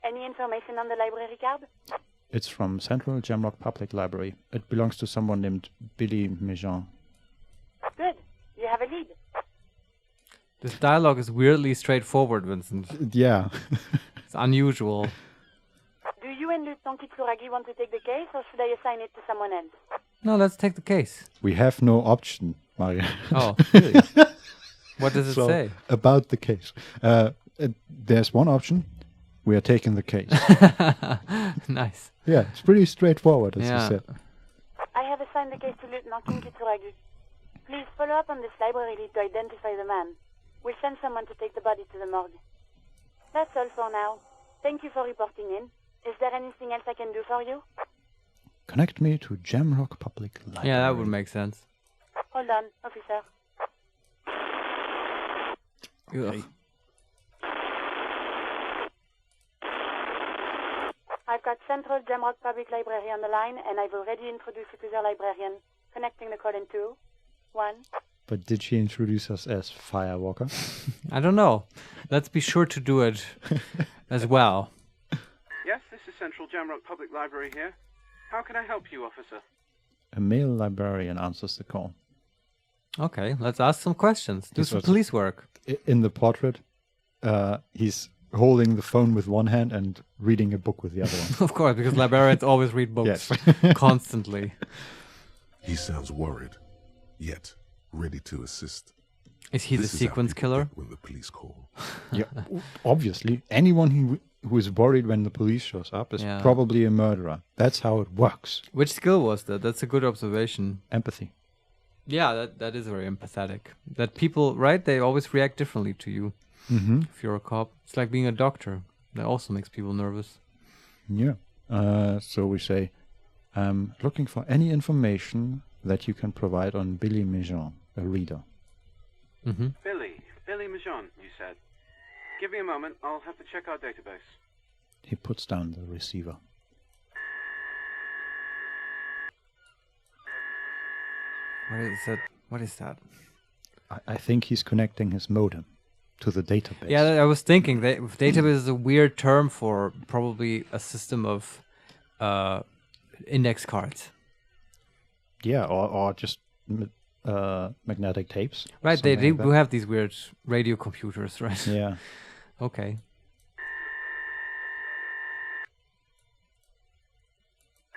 Any information on the library card?
It's from Central Jamrock Public Library. It belongs to someone named Billie Méjean.
Good. You have a lead.
This dialogue is weirdly straightforward, Vincent.
Yeah.
It's unusual.
Do you and Lieutenant Kitsuragi want to take the case, or should I assign it to someone else?
No, let's take the case.
We have no option, Marius.
Oh, really? What does it
So,
say?
about the case. There's one option. We are taking the case.
Nice.
Yeah, it's pretty straightforward, as
Yeah.
you said.
I have assigned the case to Lieutenant Kitsuragi. Please follow up on this library lead to identify the man. We'll send someone to take the body to the morgue. That's all for now. Thank you for reporting in. Is there anything else I can do for you?
Connect me to Jamrock Public Library.
Yeah, that would make sense.
Hold on, officer.
Ugh.
I've got Central Jamrock Public Library on the line, and I've already introduced you to their librarian. Connecting the call in 2, 1.
But did she introduce us as Firewalker?
I don't know. Let's be sure to do it as well.
Yes, this is Central Jamrock Public Library here. How can I help you, officer?
A male librarian answers the call.
Okay, let's ask some questions. Do
This
some
was-
police work.
In the portrait, he's holding the phone with one hand and reading a book with the other one.
Of course, because librarians always read books constantly.
He sounds worried, yet ready to assist.
Is he
This
the
is how
sequence
people
killer?
get when the police call.
Yeah, obviously, anyone who is worried when the police shows up is
Yeah.
probably a murderer. That's how it works.
Which skill was that? That's a good observation.
Empathy.
Yeah, that is very empathetic. That people, right? They always react differently to you.
Mm-hmm.
If you're a cop, it's like being a doctor. That also makes people nervous.
Yeah. So we say, looking for any information that you can provide on Billie Méjean, a reader.
Mm-hmm.
Billie Méjean, you said. Give me a moment, I'll have to check our database.
He puts down the receiver.
What is that?
I think he's connecting his modem to the database.
Yeah, I was thinking that database is a weird term for probably a system of index cards.
Yeah, or just magnetic tapes.
Right, they
something like
do
that.
have these weird radio computers, right?
Yeah.
Okay.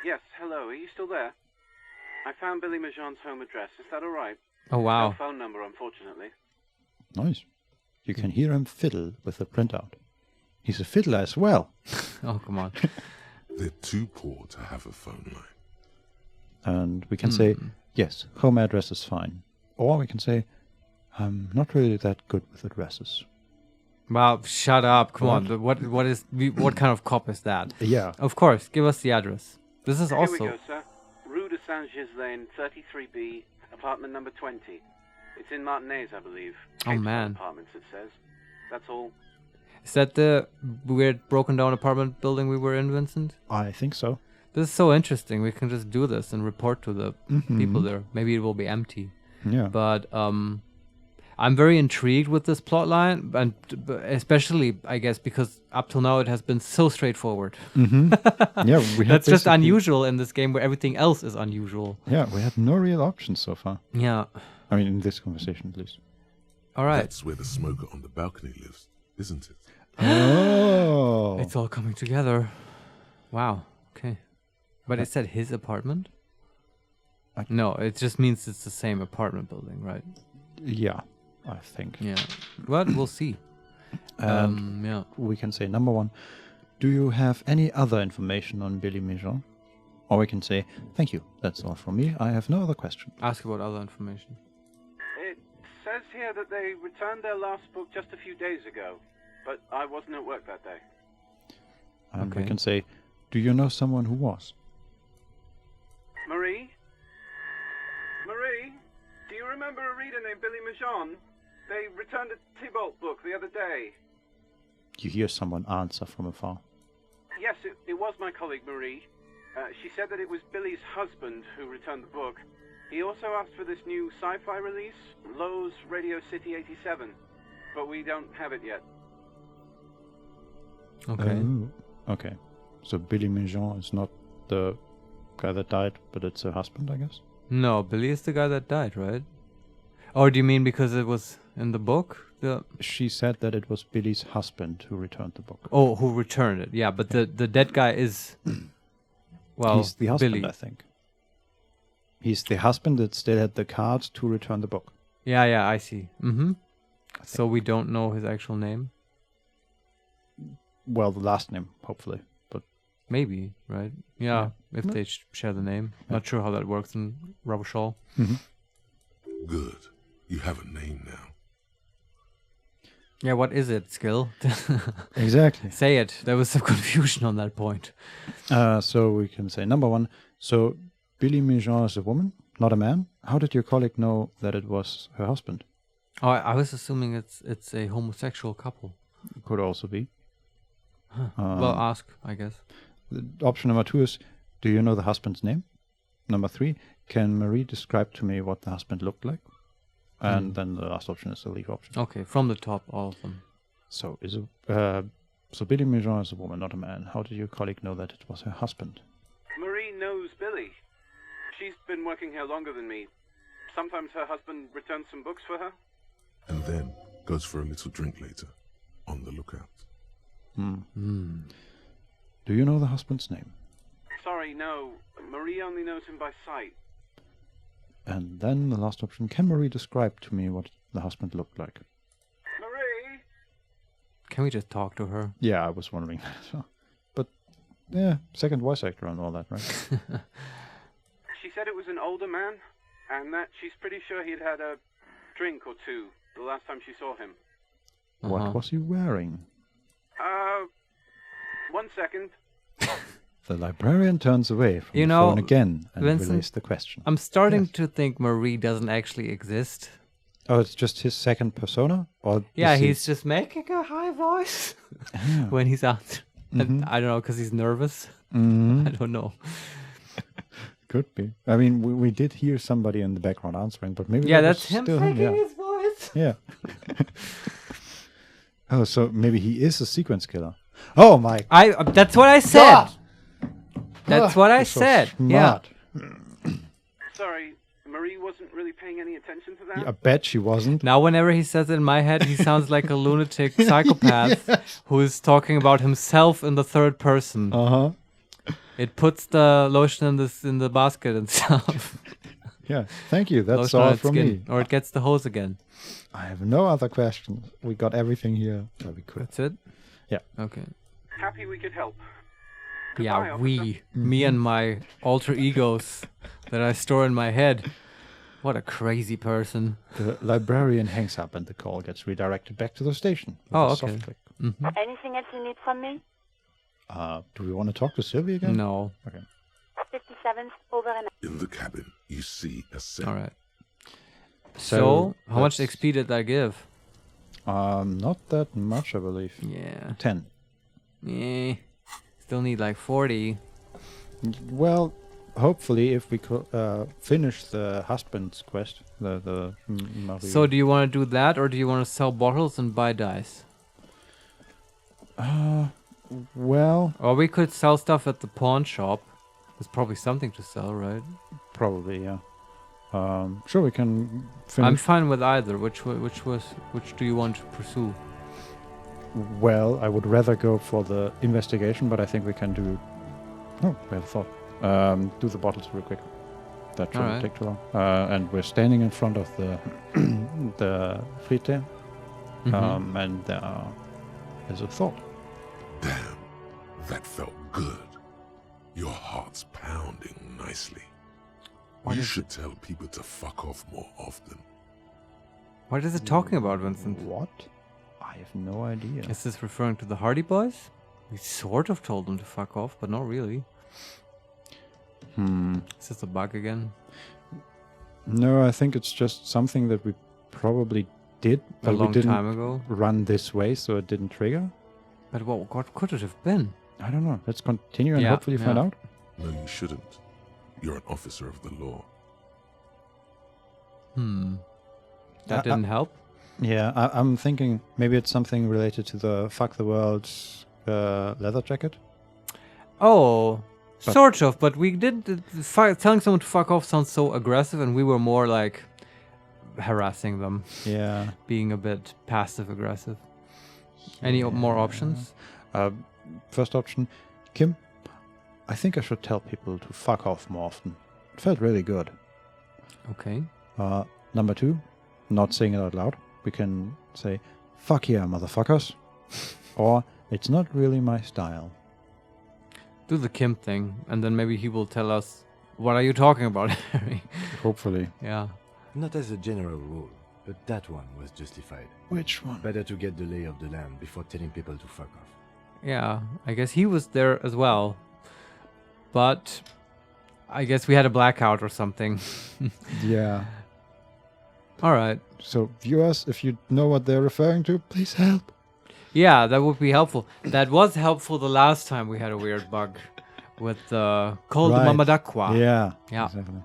Yes, hello, are you still there? I found Billie Méjean's home address, is that alright?
Oh, wow.
No phone number, unfortunately.
Nice. You can hear him fiddle with the printout. He's a fiddler as well.
Oh, come on.
They're too poor to have a phone line.
And we can say, yes, home address is fine. Or we can say, I'm not really that good with addresses.
Well, shut up. Come
What?
on. What kind of cop is that?
Yeah.
Of course. Give us the address. This is
Here we
also...
go, sir. Rue de Saint-Gislain, 33B, apartment number 20. It's in Martinez, I believe.
Oh, man.
Apartments, it says. That's all.
Is that the weird broken down apartment building we were in, Vincent?
I think so.
This is so interesting. We can just do this and report to the people there. Maybe it will be empty.
Yeah.
But I'm very intrigued with this plot line, and especially, I guess, because up till now it has been so straightforward.
Yeah, we had
That's just
basically-
unusual in this game where everything else is unusual.
Yeah, we had no real options so far.
Yeah.
I mean, in this conversation at least.
All right.
That's where the smoker on the balcony lives, isn't it?
Oh.
It's all coming together. Wow. Okay. But it said his apartment? No, it just means it's the same apartment building, right?
Yeah, I think.
Yeah. But we'll see. Yeah.
We can say, number one, do you have any other information on Billie Méjean? Or we can say, thank you, that's all from me. I have no other question.
Ask about other information.
It says here that they returned their last book just a few days ago, but I wasn't at work that day.
And we
Okay.
can say, do you know someone who was?
Marie? Marie? Do you remember a reader named Billie Méjean? They returned a Tybalt book the other day.
You hear someone answer from afar.
Yes, it was my colleague Marie. She said that it was Billie's husband who returned the book. He also asked for this new sci-fi release, Lowe's Radio City 87, but we don't have it yet.
Okay.
Oh, okay. So Billie Méjean is not the guy that died, but it's her husband, I guess?
No, Billy is the guy that died, right? Or do you mean because it was in the book?
She said that it was Billie's husband who returned the book.
Oh, who returned it? Yeah, but the dead guy is... Well,
He's the husband,
Billy.
I think. He's the husband that still had the card to return the book.
Yeah, I see. So we don't know his actual name?
Well, the last name, hopefully. But
Maybe, right? Yeah, if they share the name. Not sure how that works in Roboshall.
Good. You have a name now.
Yeah, what is it, Skill?
exactly.
Say it. There was some confusion on that point.
So we can say, number one, so Billie Méjean is a woman, not a man. How did your colleague know that it was her husband?
Oh, I was assuming it's a homosexual couple.
Could also be.
Well, ask, I guess.
Option number two is, do you know the husband's name? Number three, can Marie describe to me what the husband looked like? And then the last option is the leave option.
Okay, from the top, all of them.
So so Billie Méjean is a woman, not a man. How did your colleague know that it was her husband?
Marie knows Billie. She's been working here longer than me. Sometimes her husband returns some books for her.
And then goes for a little drink later. On the lookout.
Do you know the husband's name?
Sorry, no. Marie only knows him by sight.
And then the last option, can Marie describe to me what the husband looked like?
Marie?
Can we just talk to her?
Yeah, I was wondering that. But, yeah, second voice actor and all that, right?
She said it was an older man, and that she's pretty sure he'd had a drink or two the last time she saw him.
What was he wearing?
1 second.
The librarian turns away from
You
the
know,
phone again and
Vincent,
relays the question.
I'm starting to think Marie doesn't actually exist.
Oh, it's just his second persona? Or
Yeah,
is he-
he's just making a high voice when he's out. And I don't know, because he's nervous. I don't know.
Could be. I mean, we did hear somebody in the background answering, but maybe
Yeah,
that
that's
was
him
still
making
yeah.
his voice.
Yeah. Oh, so maybe he is a sequence killer. Oh my!
That's what I said.
God!
That's what I
You're so
said. Yeah.
smart.
Sorry, Marie wasn't really paying any attention to that.
I bet she wasn't.
Now, whenever he says it in my head, he sounds like a lunatic psychopath who is talking about himself in the third person. It puts the lotion in the basket and stuff.
Yeah, thank you. That's
Lotion on
all
its
from
skin.
me.
Or it gets the hose again.
I have no other questions. We got everything here that we could.
That's it?
Yeah.
Okay.
Happy we could help.
Yeah,
Goodbye,
we.
officer.
Me and my alter egos that I store in my head. What a crazy person.
The librarian hangs up and the call gets redirected back to the station. With
Oh,
a
okay.
soft click.
Anything else you need from me?
Do we want to talk to Sylvie again?
No.
Okay.
57th, over and out.
In the cabin, you see a cell.
All right. So, how much
that's-
XP did I give?
Not that much, I believe.
Yeah.
10.
Still need like 40.
Well, hopefully, if we could finish the husband's quest, the Marie.
So, do you want to do that, or do you want to sell bottles and buy dice?
Well,
Or we could sell stuff at the pawn shop. There's probably something to sell, right?
probably, yeah. Sure, we can
I'm
finish.
fine with either. Which do you want to pursue?
Well, I would rather go for the investigation, but I think we can do. Oh, we have a thought. Do the bottles real quick. That shouldn't
Alright.
take too long. And we're standing in front of the the Fritte, and there's a thought.
Damn, that felt good. Your heart's pounding nicely. You should tell people to fuck off more often.
What is it talking about, Vincent?
What? I have no idea.
Is this referring to the Hardy Boys? We sort of told them to fuck off, but not really. Is this a bug again?
No, I think it's just something that we probably did,
A
but we
long
didn't
time ago?
run this way, so it didn't trigger.
But what could it have been?
I don't know. Let's continue and
Yeah,
hopefully find
yeah.
out.
No, you shouldn't. You're an officer of the law.
That didn't help?
Yeah, I'm thinking maybe it's something related to the fuck the world leather jacket.
Oh,
But-
sort of, but we did. Telling someone to fuck off sounds so aggressive, and we were more like harassing them,
Yeah.
being a bit passive aggressive. Any more options?
First option, Kim. I think I should tell people to fuck off more often. It felt really good.
Okay.
Number 2, not saying it out loud. We can say, fuck yeah, motherfuckers. Or, it's not really my style.
Do the Kim thing, and then maybe he will tell us, what are you talking about, Harry?
Hopefully.
Yeah.
Not as a general rule, but that one was justified.
Which one?
Better to get the lay of the land before telling people to fuck off.
Yeah, I guess he was there as well. But I guess we had a blackout or something.
Yeah.
All right.
So, viewers, if you know what they're referring to, please help.
Yeah, that would be helpful. That was helpful the last time we had a weird bug with the Cold
Right.
Mamadakwa.
Yeah.
Yeah.
Exactly.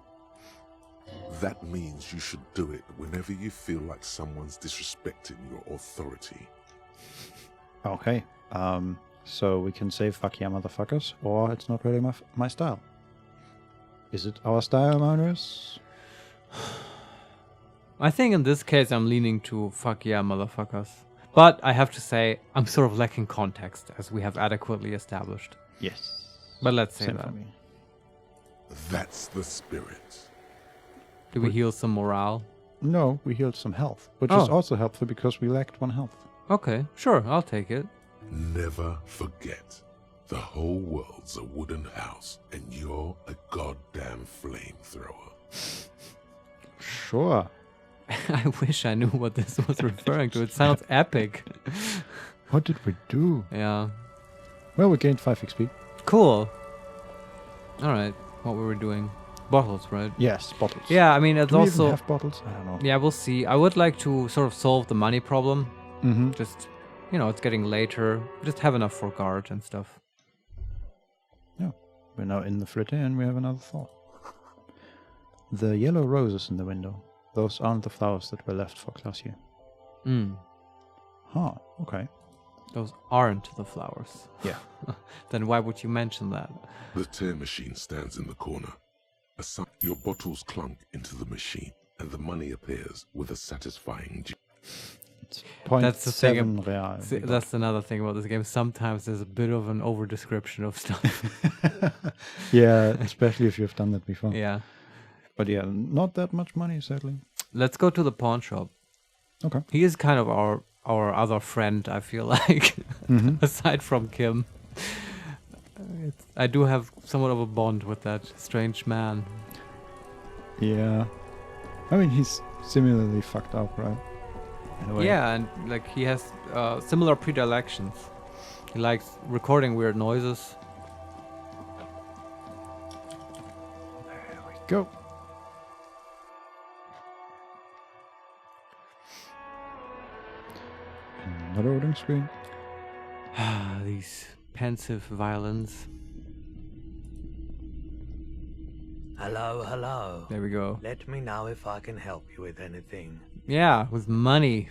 That means you should do it whenever you feel like someone's disrespecting your authority.
Okay. So we can say fuck yeah, motherfuckers, or it's not really my style. Is it our style, Marius?
I think in this case I'm leaning to fuck yeah, motherfuckers. But I have to say, I'm sort of lacking context, as we have adequately established.
Yes.
But let's say
Same
that.
for me.
That's the spirit.
Do we heal some morale?
No, we healed some health, which is
Oh.
also helpful because we lacked 1 health.
Okay, sure, I'll take it.
Never forget, the whole world's a wooden house, and you're a goddamn flamethrower.
Sure.
I wish I knew what this was referring to. It sounds epic.
What did we do?
Yeah.
Well, we gained 5 XP.
Cool. Alright, what were we doing? Bottles, right?
Yes, bottles.
Yeah, I mean, it's
Do we
also...
even have bottles? I don't know.
Yeah, we'll see. I would like to sort of solve the money problem.
Mm-hmm.
Just, you know, it's getting later. Just have enough for guard and stuff.
We're now in the fritter and we have another thought. The yellow roses in the window. Those aren't the flowers that were left for Klausje. Huh, okay.
Those aren't the flowers.
Yeah.
Then why would you mention that?
The tear machine stands in the corner. Your bottles clunk into the machine, and the money appears with a satisfying
It's
That's the thing
0.7 real.
See, that's another thing about this game. Sometimes there's a bit of an over description of stuff.
Yeah, especially if you've done that before.
Yeah.
But yeah, not that much money, sadly.
Let's go to the pawn shop.
Okay.
He is kind of our other friend, I feel like. Aside from Kim. I do have somewhat of a bond with that strange man.
Yeah. I mean, he's similarly fucked up, right? In a way.
Yeah, and like he has similar predilections. He likes recording weird noises.
There we go. Another loading screen.
These pensive violins.
Hello, hello.
There we go.
Let me know if I can help you with anything.
Yeah, with money.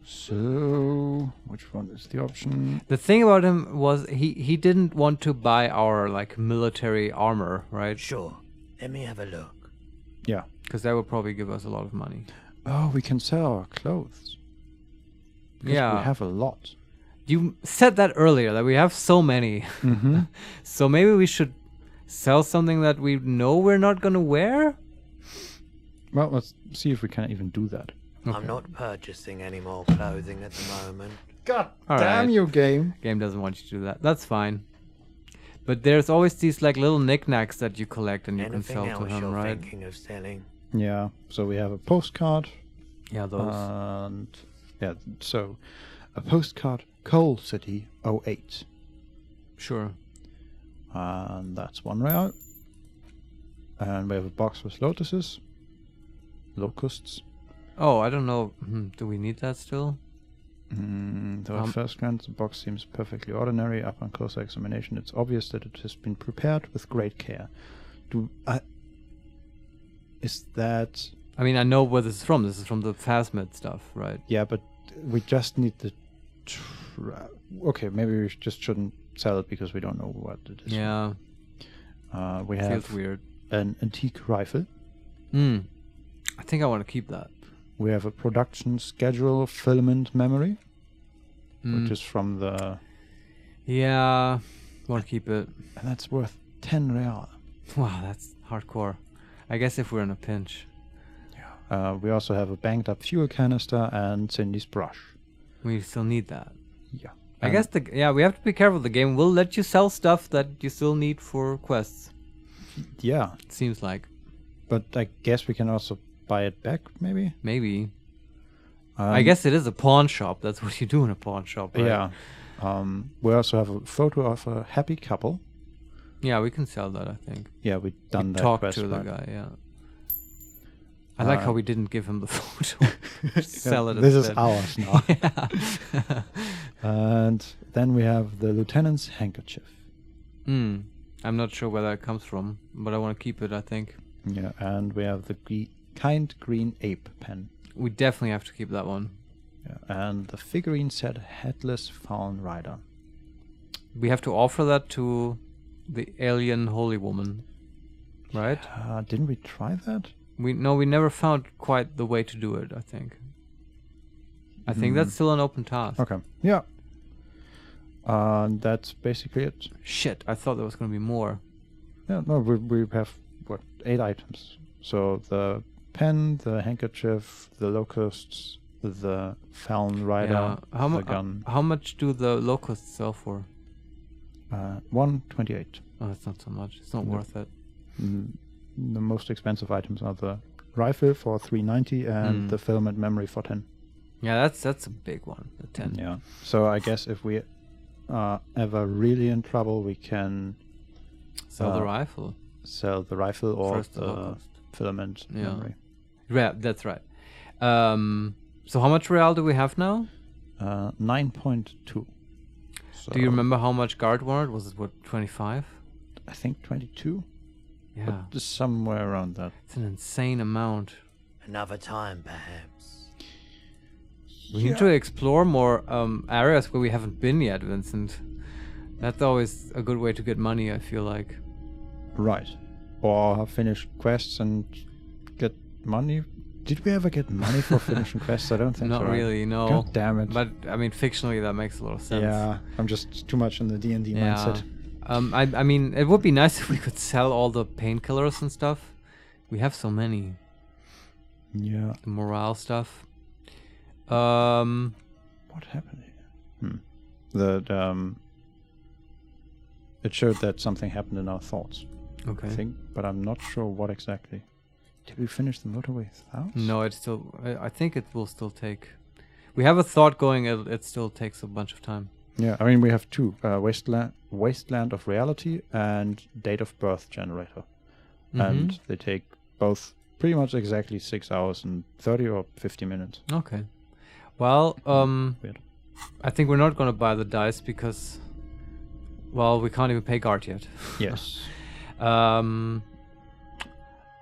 So, which one is the option?
The thing about him was he didn't want to buy our like military armor, right?
Sure. Let me have a look.
Yeah.
Because that would probably give us a lot of money.
Oh, we can sell our clothes. Because
Yeah.
we have a lot.
You said that earlier, that we have so many.
Mm-hmm.
So maybe we should sell something that we know we're not gonna wear?
Well, let's see if we can even do that.
I'm not purchasing any more clothing at the moment.
God
All
damn
right.
you, game.
Game doesn't want you to do that. That's fine. But there's always these like little knickknacks that you collect and you can
Anything
sell to
else
him,
you're
right?
thinking of selling?
Yeah, so we have a postcard.
Yeah, those.
And yeah, so a postcard, Coal City 08.
Sure.
And that's 1 real. And we have a box with lotuses. Locusts.
Oh, I don't know. Do we need that still?
So at first glance, the box seems perfectly ordinary. Upon closer examination, it's obvious that it has been prepared with great care. Is that...
I mean, I know where this is from. This is from the Phasmid stuff, right?
Yeah, but we just need the... Okay, maybe we just shouldn't sell it because we don't know what it is.
Yeah.
We
Feels
have
weird.
an antique rifle.
I think I want to keep that.
We have a production schedule filament memory, which is from the...
Yeah, want to keep it.
And that's worth 10 real.
Wow, that's hardcore. I guess if we're in a pinch.
We also have a banged up fuel canister and Cindy's brush.
We still need that.
Yeah.
I guess we have to be careful. The game will let you sell stuff that you still need for quests.
Yeah.
It seems like.
But I guess we can also buy it back, maybe?
Maybe. I guess it is a pawn shop. That's what you do in a pawn shop, right?
Yeah. We also have a photo of a happy couple.
Yeah, we can sell that, I think.
Yeah, we've done that
Talk
quest,
to the
right?
guy, yeah. I like how we didn't give him the photo. Sell it
This is
instead.
ours now.
Yeah.
And then we have the lieutenant's handkerchief.
I'm not sure where that comes from, but I want to keep it, I think.
Yeah, and we have the kind green ape pen.
We definitely have to keep that one.
Yeah, and the figurine set headless fawn rider.
We have to offer that to the alien holy woman, right?
Didn't we try that?
We never found quite the way to do it, I think. I think that's still an open task.
Okay. Yeah. That's basically it.
Shit, I thought there was going to be more.
Yeah, no, we have, 8 items. So the pen, the handkerchief, the locusts, the fawn rider,
Yeah.
the gun.
How much do the locusts sell for?
128.
Oh, that's not so much. It's not worth it.
The most expensive items are the rifle for 390 and the filament memory for 10.
Yeah, that's a big one. The 10.
Yeah. So I guess if we are ever really in trouble, we can
sell the rifle.
Sell the rifle or
First the
the
locust.
filament memory.
Yeah, that's right. So how much real do we have now?
9.2. So
Do you remember how much guard wanted? Was it 25?
I think 22.
Yeah.
But just somewhere around that.
It's an insane amount.
Another time, perhaps.
We need to explore more areas where we haven't been yet, Vincent. That's always a good way to get money, I feel like.
Right. Or finish quests and get money. Did we ever get money for finishing quests? I don't think so.
Not
right?
really, no.
God damn it.
But, I mean, fictionally, that makes a lot of sense.
Yeah, I'm just too much in the D&D mindset.
I mean, it would be nice if we could sell all the painkillers and stuff. We have so many.
Yeah.
The morale stuff.
What happened here? It showed that something happened in our thoughts.
Okay.
I think, but I'm not sure what exactly. Did we finish the motorway house?
No, it's still. I think it will still take. We have a thought going. It still takes a bunch of time.
Yeah, I mean we have two: wasteland of reality and date of birth generator, and they take both pretty much exactly 6 hours and 30 or 50 minutes.
Okay. Well,
Weird.
I think we're not gonna buy the dice because, well, we can't even pay guard yet.
Yes.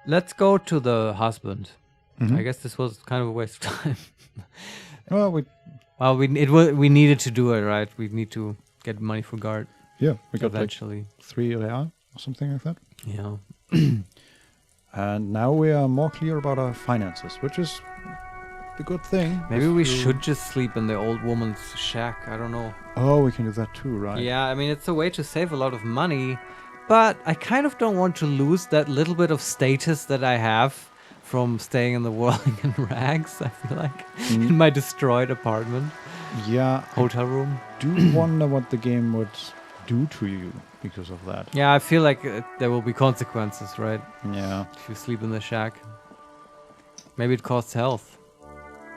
Let's go to the husband. I guess this was kind of a waste of time.
Well,
we needed to do it, right? We need to get money for guard.
Yeah, we got
eventually
like 3 real or something like that.
Yeah.
And now we are more clear about our finances, which is the good thing.
Maybe we should just sleep in the old woman's shack. I don't know.
Oh, we can do that too, right?
Yeah, I mean, it's a way to save a lot of money, but I kind of don't want to lose that little bit of status that I have from staying in the whirling in rags, I feel like, in my destroyed apartment.
Yeah.
Hotel room.
Do wonder what the game would do to you because of that.
Yeah, I feel like there will be consequences, right?
Yeah.
If you sleep in the shack. Maybe it costs health.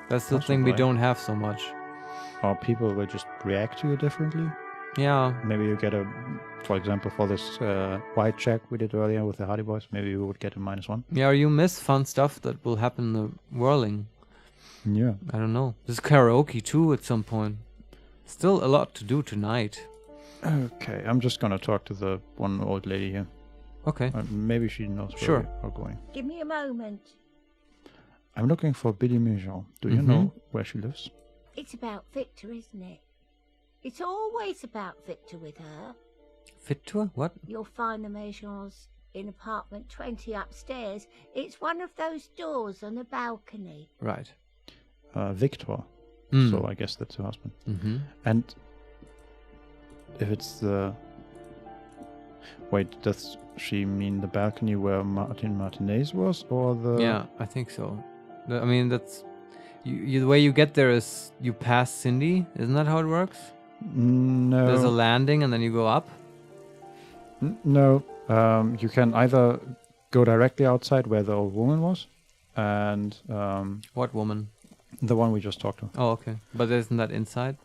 That's the thing we
Possibly.
don't have so much.
Or people will just react to you differently.
Yeah.
Maybe you get for example, for this white check we did earlier with the Hardy Boys, maybe you would get a -1.
Yeah, or you miss fun stuff that will happen in the whirling.
Yeah.
I don't know. There's karaoke too at some point. Still a lot to do tonight.
Okay, I'm just gonna talk to the one old lady here.
Okay.
Maybe she knows where we are going.
Give me a moment.
I'm looking for Billie Méjean. Do you know where she lives?
It's about Victor, isn't it? It's always about Victor with her.
Victor? What?
You'll find the Méjeans in apartment 20 upstairs. It's one of those doors on the balcony.
Right.
Victor. So I guess that's her husband. And if it's the... Wait, does she mean the balcony where Martin Martinez was, or the...
Yeah, I think so. I mean, that's... the way you get there is you pass Cindy. Isn't that how it works?
No.
There's a landing and then you go up?
No. You can either go directly outside where the old woman was, and...
What woman?
The one we just talked to.
Oh, okay. But isn't that inside?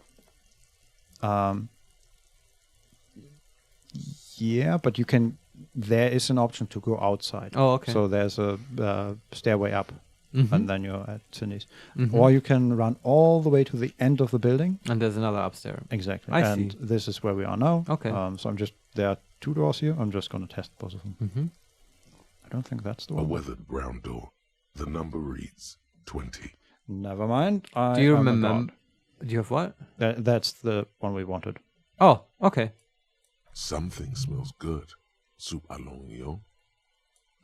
Yeah, but you can... There is an option to go outside.
Oh, okay.
So there's a stairway up, and then you're at Cindy's.
Mhm.
Or you can run all the way to the end of the building.
And there's another upstairs.
Exactly.
I
and
see.
this is where we are now.
Okay.
So there are 2 doors here. I'm just going to test both of them. I don't think that's the
A
one.
weathered brown door. The number reads 20.
Never mind.
Do you remember? Do you have what?
That's the one we wanted.
Oh, okay.
Something smells good. Soup alongio.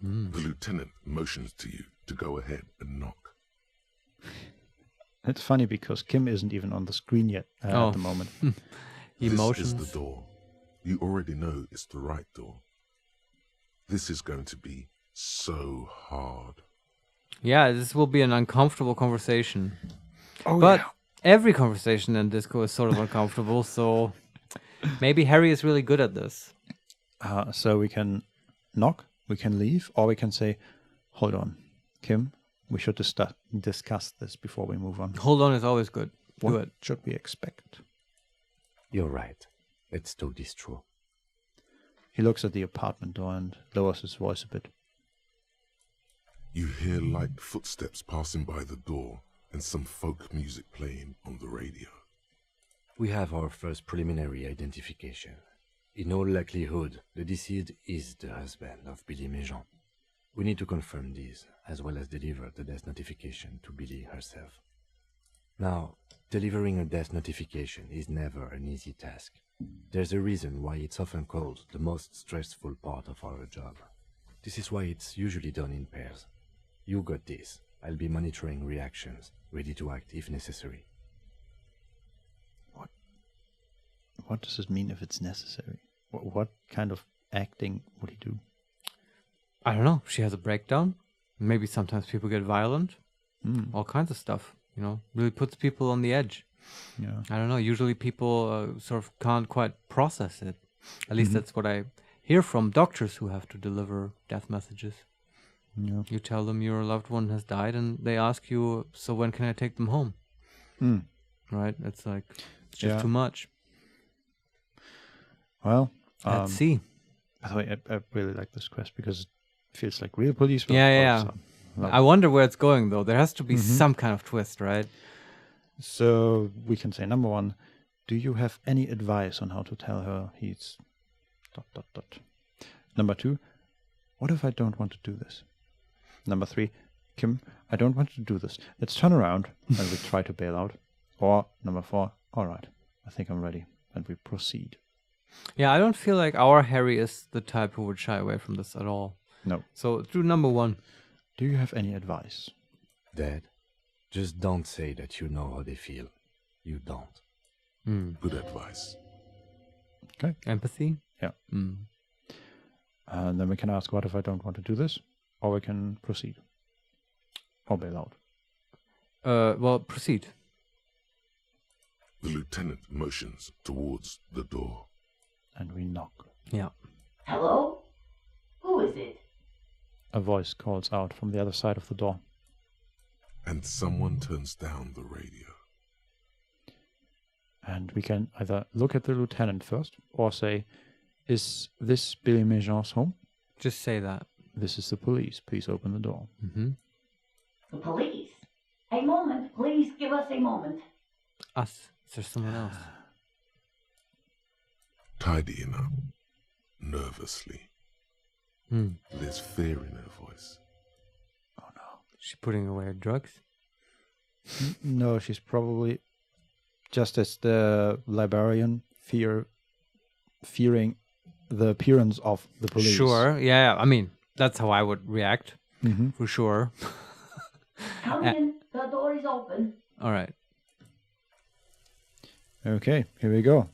The lieutenant motions to you to go ahead and knock.
It's funny because Kim isn't even on the screen yet at the moment.
This is the door. You already know it's the right door. This is going to be so hard.
Yeah, this will be an uncomfortable conversation.
Oh,
but every conversation in Disco is sort of uncomfortable, so maybe Harry is really good at this.
So we can knock, we can leave, or we can say, hold on, Kim, we should discuss this before we move on.
Hold on is always good. Do
What
it.
should we expect?
You're right. Let's do this true.
He looks at the apartment door and lowers his voice a bit.
You hear light footsteps passing by the door and some folk music playing on the radio.
We have our first preliminary identification. In all likelihood, the deceased is the husband of Billie Méjean. We need to confirm this, as well as deliver the death notification to Billie herself. Now, delivering a death notification is never an easy task. There's a reason why it's often called the most stressful part of our job. This is why it's usually done in pairs. You got this. I'll be monitoring reactions, ready to act if necessary.
What does it mean if it's necessary? What kind of acting would he do?
I don't know. She has a breakdown. Maybe sometimes people get violent. All kinds of stuff, you know. Really puts people on the edge.
Yeah.
I don't know. Usually people sort of can't quite process it. At least that's what I hear from doctors who have to deliver death messages.
Yeah.
You tell them your loved one has died, and they ask you, "So when can I take them home?" Right? It's like it's just too much.
Well,
let's see.
By the way, I really like this quest because it feels like real police work.
Yeah. I wonder where it's going, though. There has to be some kind of twist, right?
So we can say, number 1, do you have any advice on how to tell her he's ... Number 2, what if I don't want to do this? Number 3, Kim, I don't want to do this. Let's turn around and we try to bail out. Or number 4, all right, I think I'm ready. And we proceed.
Yeah, I don't feel like our Harry is the type who would shy away from this at all.
No.
So do number 1.
Do you have any advice?
Dad, just don't say that you know how they feel. You don't.
Good advice.
Okay.
Empathy?
Yeah. And then we can ask, what if I don't want to do this? Or we can proceed. Or bail out.
Well, proceed.
The lieutenant motions towards the door.
And we knock.
Yeah.
Hello? Who is it?
A voice calls out from the other side of the door.
And someone turns down the radio.
And we can either look at the lieutenant first, or say, is this Billie Méjean's home?
Just say that.
This is the police. Please open the door.
The police? A moment, please give us a moment.
Us. Is there someone else?
Tidying up. Nervously. There's fear in her voice.
Oh no.
She's putting away her drugs?
No, she's probably, just as the librarian, fearing the appearance of the police.
Sure, yeah. I mean, that's how I would react, for sure.
Come in, the door is open.
All right.
Okay, here we go.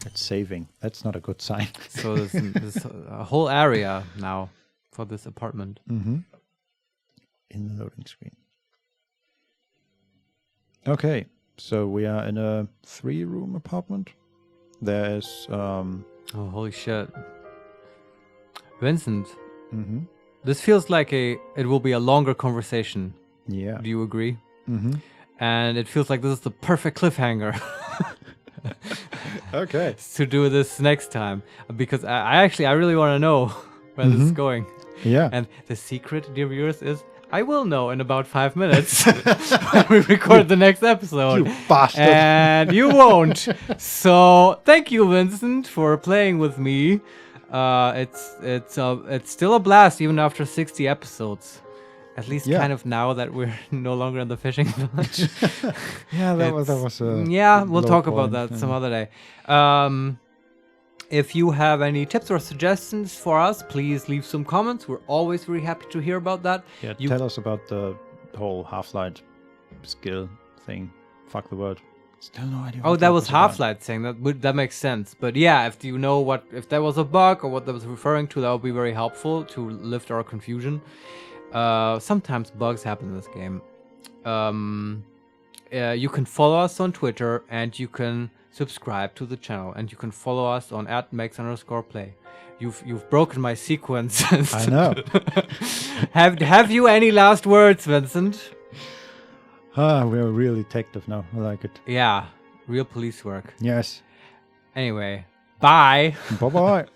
It's saving. That's not a good sign.
So there's a whole area now for this apartment.
In the loading screen. Okay, so we are in a 3-room apartment. There's
oh, holy shit. Vincent. This feels like it will be a longer conversation.
Yeah.
Do you agree? And it feels like this is the perfect cliffhanger.
Okay.
To do this next time, because I really want to know where this is going.
Yeah.
And the secret, dear viewers, is I will know in about 5 minutes when we record the next episode.
You bastard.
And you won't. So thank you, Vincent, for playing with me. It's still a blast even after 60 episodes. At least kind of now that we're no longer in the fishing village.
Yeah, that was
yeah, we'll talk about that some other day. If you have any tips or suggestions for us, please leave some comments. We're always very happy to hear about that.
Yeah, tell us about the whole Half-Light skill thing. Fuck the word. Still no idea.
Oh, that was Half-Light thing. That makes sense. But yeah, if you know if that was a bug or what that was referring to, that would be very helpful to lift our confusion. Sometimes bugs happen in this game. You can follow us on Twitter, and you can subscribe to the channel, and you can follow us on @makes_play. You've broken my sequence.
I know.
Have you any last words, Vincent?
We're really detective now. I like it.
Yeah, real police work.
Yes.
Anyway, bye.
Bye-bye.